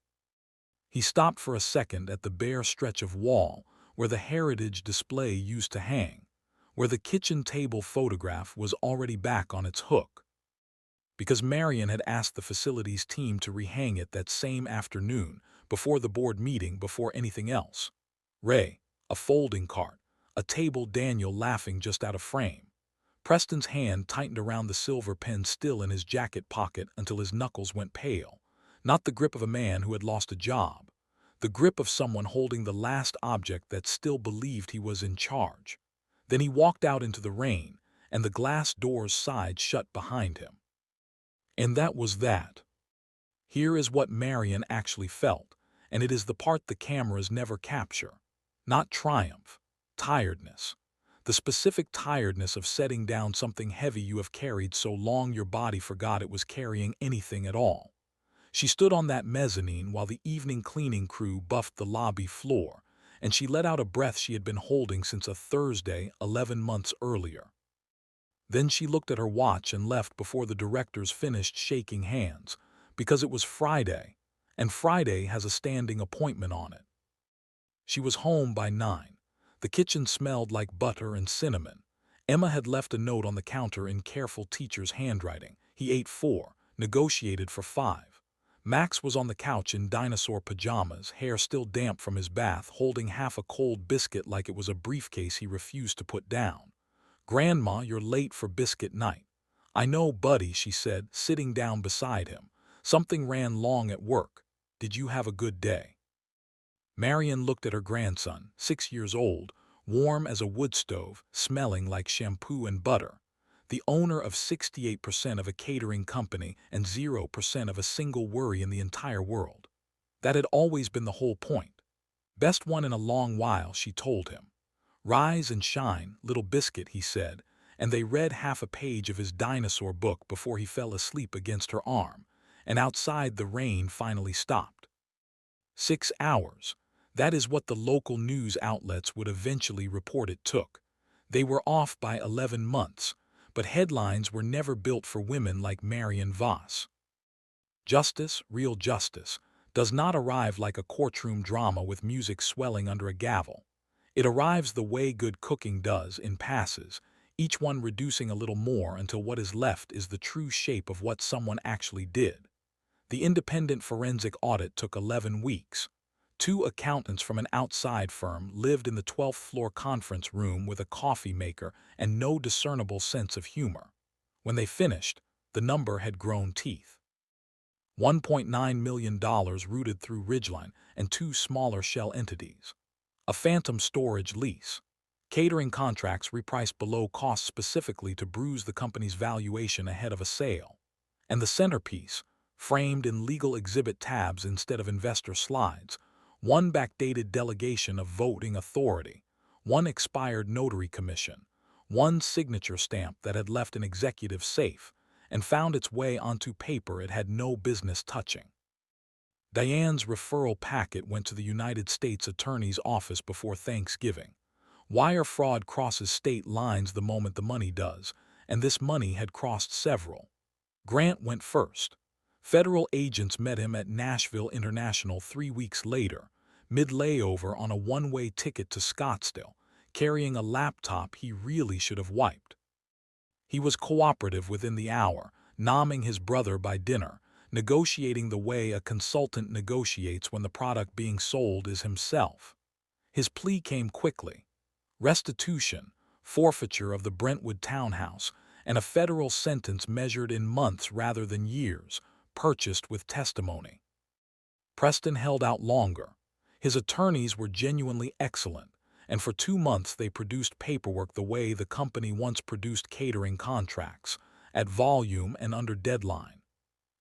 He stopped for a second at the bare stretch of wall where the heritage display used to hang, where the kitchen table photograph was already back on its hook. Because Marianne had asked the facilities team to rehang it that same afternoon before the board meeting before anything else. Ray, a folding cart, a table, Daniel laughing just out of frame. Preston's hand tightened around the silver pen still in his jacket pocket until his knuckles went pale. Not the grip of a man who had lost a job. The grip of someone holding the last object that still believed he was in charge. Then he walked out into the rain, and the glass doors sighed shut behind him. And that was that. Here is what Marianne actually felt, and it is the part the cameras never capture. Not triumph. Tiredness. The specific tiredness of setting down something heavy you have carried so long your body forgot it was carrying anything at all. She stood on that mezzanine while the evening cleaning crew buffed the lobby floor, and she let out a breath she had been holding since a Thursday 11 months earlier. Then she looked at her watch and left before the directors finished shaking hands, because it was Friday, and Friday has a standing appointment on it. She was home by 9. The kitchen smelled like butter and cinnamon. Emma had left a note on the counter in careful teacher's handwriting. He ate 4, negotiated for 5. Max was on the couch in dinosaur pajamas, hair still damp from his bath, holding half a cold biscuit like it was a briefcase he refused to put down. "Grandma, you're late for biscuit night." "I know, buddy," she said, sitting down beside him. "Something ran long at work. Did you have a good day?" Marianne looked at her grandson, 6 years old, warm as a wood stove, smelling like shampoo and butter, the owner of 68% of a catering company and 0% of a single worry in the entire world. That had always been the whole point. Best one in a long while, she told him. "Rise and shine, little biscuit," he said, and they read half a page of his dinosaur book before he fell asleep against her arm, and outside the rain finally stopped. 6 hours. That is what the local news outlets would eventually report it took. They were off by 11 months, but headlines were never built for women like Marianne Voss. Justice, real justice, does not arrive like a courtroom drama with music swelling under a gavel. It arrives the way good cooking does, in passes, each one reducing a little more until what is left is the true shape of what someone actually did. The independent forensic audit took 11 weeks. 2 accountants from an outside firm lived in the 12th floor conference room with a coffee maker and no discernible sense of humor. When they finished, the number had grown teeth. $1.9 million routed through Ridgeline and 2 smaller shell entities. A phantom storage lease. Catering contracts repriced below cost specifically to bruise the company's valuation ahead of a sale. And the centerpiece, framed in legal exhibit tabs instead of investor slides, 1 backdated delegation of voting authority, 1 expired notary commission, 1 signature stamp that had left an executive safe and found its way onto paper it had no business touching. Diane's referral packet went to the United States Attorney's Office before Thanksgiving. Wire fraud crosses state lines the moment the money does, and this money had crossed several. Grant went first. Federal agents met him at Nashville International 3 weeks later, mid-layover on a one-way ticket to Scottsdale, carrying a laptop he really should have wiped. He was cooperative within the hour, nomming his brother by dinner, negotiating the way a consultant negotiates when the product being sold is himself. His plea came quickly. Restitution, forfeiture of the Brentwood townhouse, and a federal sentence measured in months rather than years, purchased with testimony. Preston held out longer. His attorneys were genuinely excellent, and for 2 months they produced paperwork the way the company once produced catering contracts, at volume and under deadline.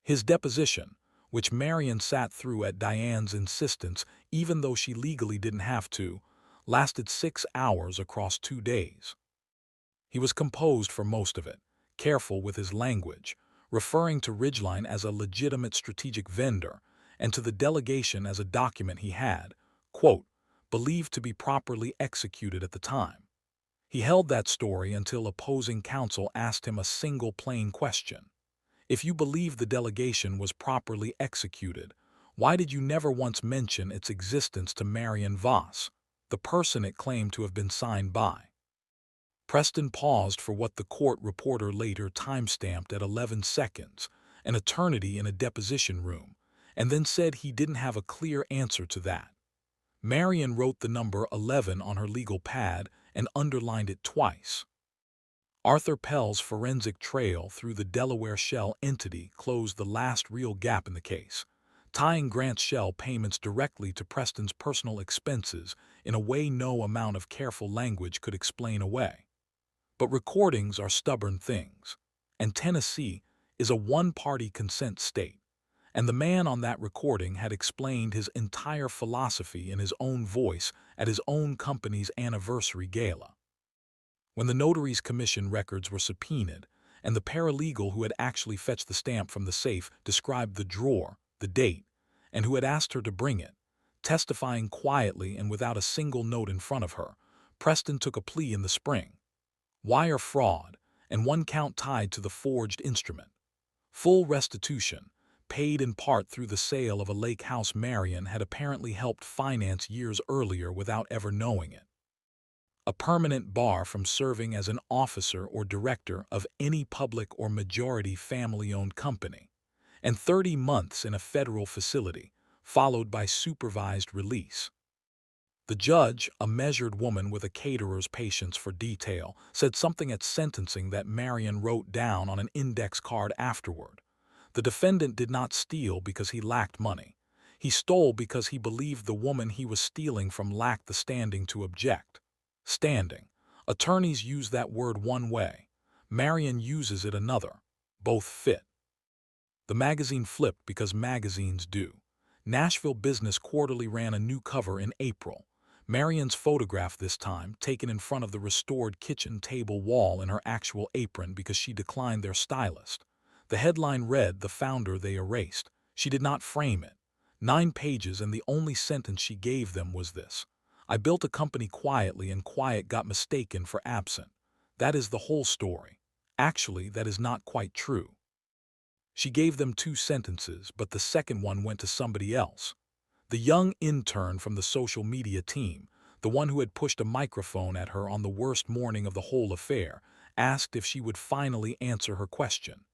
His deposition, which Marianne sat through at Diane's insistence even though she legally didn't have to, lasted 6 hours across 2 days. He was composed for most of it, careful with his language, referring to Ridgeline as a legitimate strategic vendor and to the delegation as a document he had, quote, believed to be properly executed at the time. He held that story until opposing counsel asked him a single plain question. If you believe the delegation was properly executed, why did you never once mention its existence to Marianne Voss, the person it claimed to have been signed by? Preston paused for what the court reporter later timestamped at 11 seconds, an eternity in a deposition room, and then said he didn't have a clear answer to that. Marianne wrote the number 11 on her legal pad and underlined it twice. Arthur Pell's forensic trail through the Delaware shell entity closed the last real gap in the case, tying Grant's shell payments directly to Preston's personal expenses in a way no amount of careful language could explain away. But recordings are stubborn things, and Tennessee is a one-party consent state, and the man on that recording had explained his entire philosophy in his own voice at his own company's anniversary gala. When the notary's commission records were subpoenaed, and the paralegal who had actually fetched the stamp from the safe described the drawer, the date, and who had asked her to bring it, testifying quietly and without a single note in front of her, Preston took a plea in the spring. Wire fraud, and 1 count tied to the forged instrument. Full restitution, paid in part through the sale of a lake house Marianne had apparently helped finance years earlier without ever knowing it. A permanent bar from serving as an officer or director of any public or majority family-owned company, and 30 months in a federal facility, followed by supervised release. The judge, a measured woman with a caterer's patience for detail, said something at sentencing that Marianne wrote down on an index card afterward. The defendant did not steal because he lacked money. He stole because he believed the woman he was stealing from lacked the standing to object. Standing. Attorneys use that word one way. Marianne uses it another. Both fit. The magazine flipped because magazines do. Nashville Business Quarterly ran a new cover in April. Marianne's photograph this time, taken in front of the restored kitchen table wall in her actual apron because she declined their stylist. The headline read, "The founder they erased." She did not frame it. 9 pages, and the only sentence she gave them was this: "I built a company quietly, and quiet got mistaken for absent." That is the whole story. Actually, that is not quite true. She gave them 2 sentences, but the second one went to somebody else. The young intern from the social media team, the one who had pushed a microphone at her on the worst morning of the whole affair, asked if she would finally answer her question.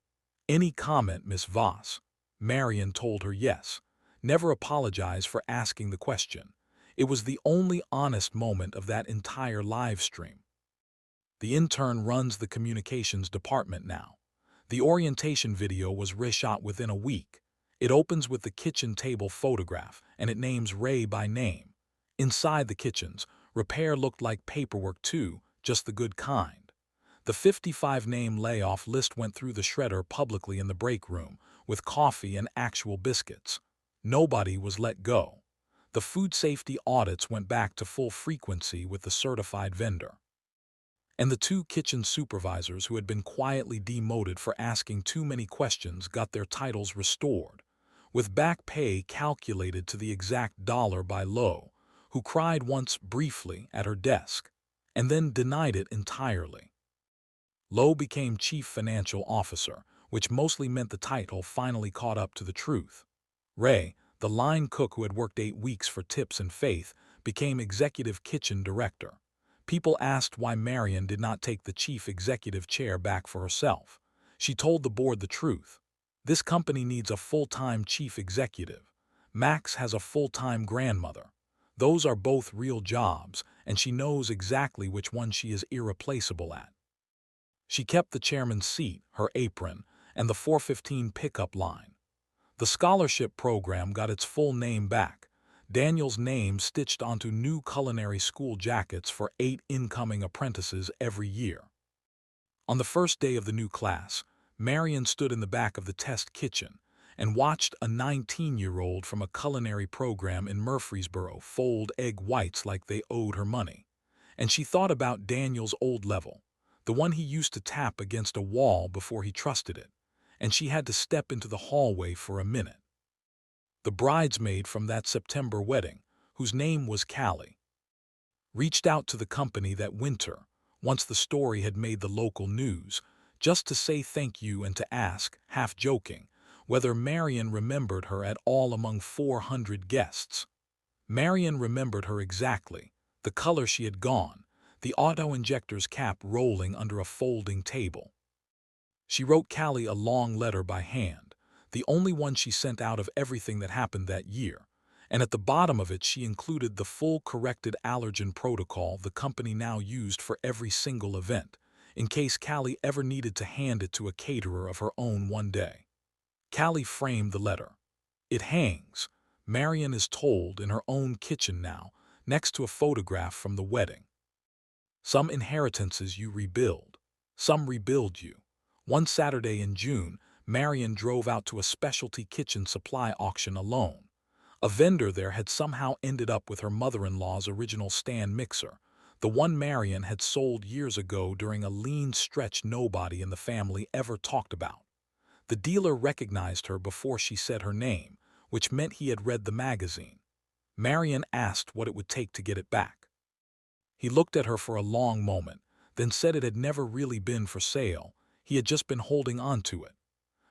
"Any comment, Miss Voss?" Marianne told her yes. Never apologize for asking the question. It was the only honest moment of that entire live stream. The intern runs the communications department now. The orientation video was reshot within a week. It opens with the kitchen table photograph, and it names Ray by name. Inside the kitchens, repair looked like paperwork too, just the good kind. The 55-name layoff list went through the shredder publicly in the break room, with coffee and actual biscuits. Nobody was let go. The food safety audits went back to full frequency with the certified vendor. And the 2 kitchen supervisors who had been quietly demoted for asking too many questions got their titles restored, with back pay calculated to the exact dollar by Lowe, who cried once briefly at her desk, and then denied it entirely. Lowe became chief financial officer, which mostly meant the title finally caught up to the truth. Ray, the line cook who had worked 8 weeks for tips and faith, became executive kitchen director. People asked why Marianne did not take the chief executive chair back for herself. She told the board the truth. "This company needs a full-time chief executive. Max has a full-time grandmother. Those are both real jobs, and she knows exactly which one she is irreplaceable at." She kept the chairman's seat, her apron, and the 415 pickup line. The scholarship program got its full name back. Daniel's name stitched onto new culinary school jackets for 8 incoming apprentices every year. On the first day of the new class, Marianne stood in the back of the test kitchen and watched a 19-year-old from a culinary program in Murfreesboro fold egg whites like they owed her money. And she thought about Daniel's old level, the one he used to tap against a wall before he trusted it, and she had to step into the hallway for a minute. The bridesmaid from that September wedding, whose name was Callie, reached out to the company that winter, once the story had made the local news, just to say thank you and to ask, half joking, whether Marianne remembered her at all among 400 guests. Marianne remembered her exactly, the color she had gone, the auto-injector's cap rolling under a folding table. She wrote Callie a long letter by hand, the only one she sent out of everything that happened that year, and at the bottom of it she included the full corrected allergen protocol the company now used for every single event, in case Callie ever needed to hand it to a caterer of her own one day. Callie framed the letter. It hangs, Marianne is told, in her own kitchen now, next to a photograph from the wedding. Some inheritances you rebuild. Some rebuild you. One Saturday in June, Marianne drove out to a specialty kitchen supply auction alone. A vendor there had somehow ended up with her mother-in-law's original stand mixer, the one Marianne had sold years ago during a lean stretch nobody in the family ever talked about. The dealer recognized her before she said her name, which meant he had read the magazine. Marianne asked what it would take to get it back. He looked at her for a long moment, then said it had never really been for sale. He had just been holding on to it.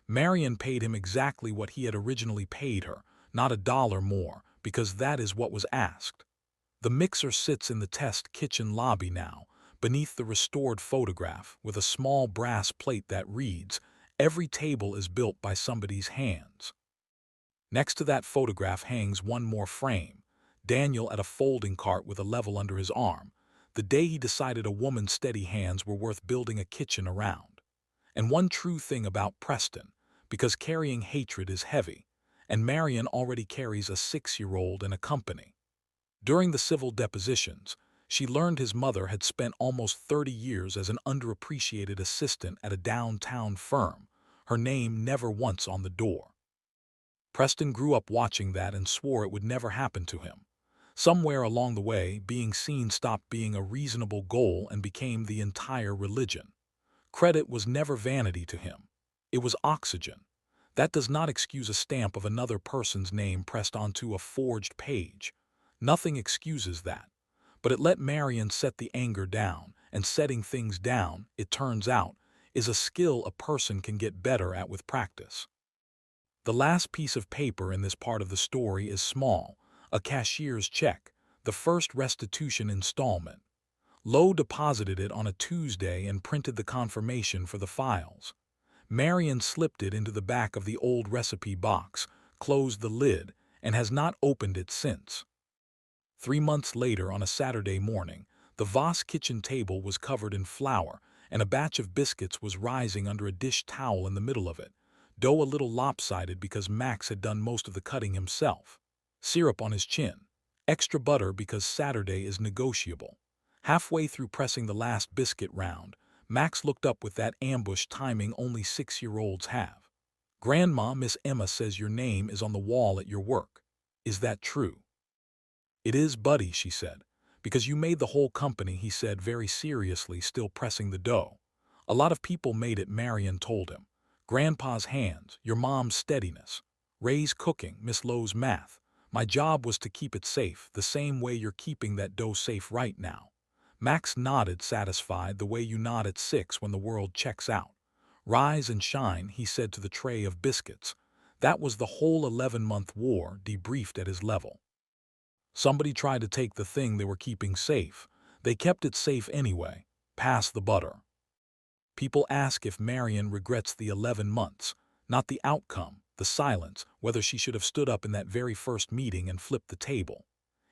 Marianne paid him exactly what he had originally paid her, not $1 more, because that is what was asked. The mixer sits in the test kitchen lobby now, beneath the restored photograph, with a small brass plate that reads, "Every table is built by somebody's hands." Next to that photograph hangs one more frame, Daniel at a folding cart with a level under his arm, the day he decided a woman's steady hands were worth building a kitchen around. And one true thing about Preston, because carrying hatred is heavy, and Marianne already carries a 6-year-old in a company. During the civil depositions, she learned his mother had spent almost 30 years as an underappreciated assistant at a downtown firm, her name never once on the door. Preston grew up watching that and swore it would never happen to him. Somewhere along the way, being seen stopped being a reasonable goal and became the entire religion. Credit was never vanity to him. It was oxygen. That does not excuse a stamp of another person's name pressed onto a forged page. Nothing excuses that. But it let Marianne set the anger down, and setting things down, it turns out, is a skill a person can get better at with practice. The last piece of paper in this part of the story is small, a cashier's check, the first restitution installment. Lowe deposited it on a Tuesday and printed the confirmation for the files. Marianne slipped it into the back of the old recipe box, closed the lid, and has not opened it since. 3 months later, on a Saturday morning, the Voss kitchen table was covered in flour, and a batch of biscuits was rising under a dish towel in the middle of it, dough a little lopsided because Max had done most of the cutting himself. Syrup on his chin. Extra butter because Saturday is negotiable. Halfway through pressing the last biscuit round, Max looked up with that ambush timing only 6-year-olds have. "Grandma, Miss Emma says your name is on the wall at your work. Is that true?" "It is, buddy," she said. "Because you made the whole company," he said very seriously, still pressing the dough. "A lot of people made it," Marianne told him. "Grandpa's hands, your mom's steadiness. Ray's cooking, Miss Lowe's math. My job was to keep it safe, the same way you're keeping that dough safe right now." Max nodded, satisfied, the way you nod at 6 when the world checks out. "Rise and shine," he said to the tray of biscuits. That was the whole 11-month war debriefed at his level. Somebody tried to take the thing they were keeping safe. They kept it safe anyway. Pass the butter. People ask if Marianne regrets the 11 months, not the outcome, the silence, whether she should have stood up in that very first meeting and flipped the table.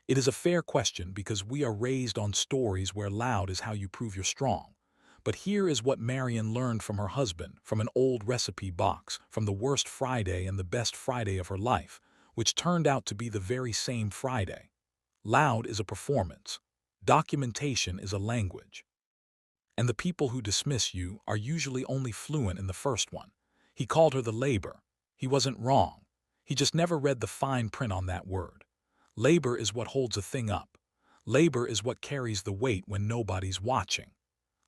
It is a fair question because we are raised on stories where loud is how you prove you're strong. But here is what Marianne learned from her husband, from an old recipe box, from the worst Friday and the best Friday of her life, which turned out to be the very same Friday. Loud is a performance. Documentation is a language. And the people who dismiss you are usually only fluent in the first one. He called her the labor. He wasn't wrong. He just never read the fine print on that word. Labor is what holds a thing up. Labor is what carries the weight when nobody's watching.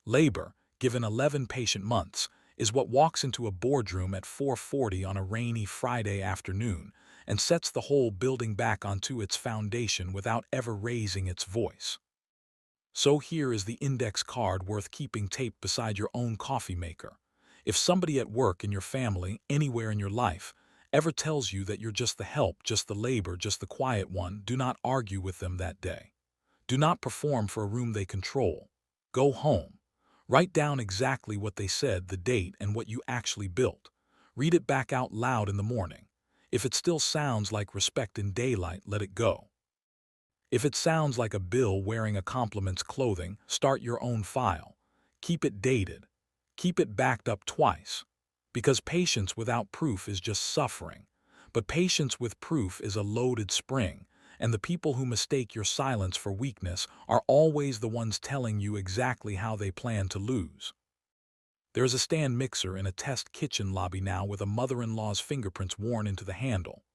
Labor, given 11 patient months, is what walks into a boardroom at 4:40 on a rainy Friday afternoon and sets the whole building back onto its foundation without ever raising its voice. So here is the index card worth keeping taped beside your own coffee maker. If somebody at work, in your family, anywhere in your life, ever tells you that you're just the help, just the labor, just the quiet one, do not argue with them that day. Do not perform for a room they control. Go home. Write down exactly what they said, the date, and what you actually built. Read it back out loud in the morning. If it still sounds like respect in daylight, let it go. If it sounds like a bill wearing a compliment's clothing, start your own file. Keep it dated. Keep it backed up twice. Because patience without proof is just suffering. But patience with proof is a loaded spring, and the people who mistake your silence for weakness are always the ones telling you exactly how they plan to lose. There is a stand mixer in a test kitchen lobby now with a mother-in-law's fingerprints worn into the handle.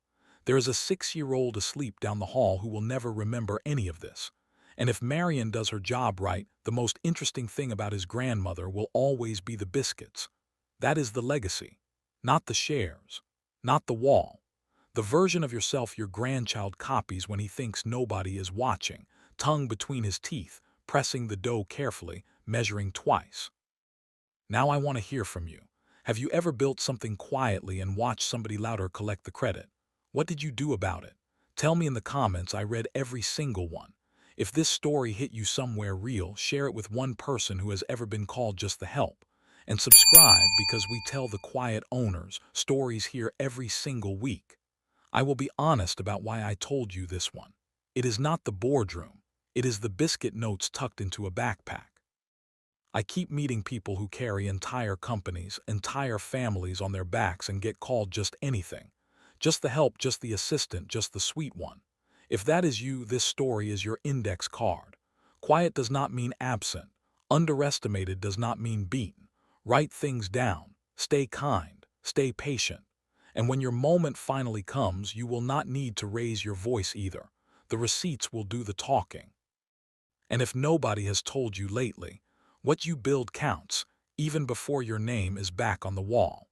There is a 6-year-old asleep down the hall who will never remember any of this. And if Marianne does her job right, the most interesting thing about his grandmother will always be the biscuits. That is the legacy. Not the shares. Not the wall. The version of yourself your grandchild copies when he thinks nobody is watching, tongue between his teeth, pressing the dough carefully, measuring twice. Now I want to hear from you. Have you ever built something quietly and watched somebody louder collect the credit? What did you do about it? Tell me in the comments. I read every single one. If this story hit you somewhere real, share it with one person who has ever been called just the help. And subscribe because we tell the quiet owners stories here every single week. I will be honest about why I told you this one. It is not the boardroom. It is the biscuit notes tucked into a backpack. I keep meeting people who carry entire companies, entire families on their backs and get called just anything. Just the help, just the assistant, just the sweet one. If that is you, this story is your index card. Quiet does not mean absent. Underestimated does not mean beaten. Write things down. Stay kind. Stay patient. And when your moment finally comes, you will not need to raise your voice either. The receipts will do the talking. And if nobody has told you lately, what you build counts, even before your name is back on the wall.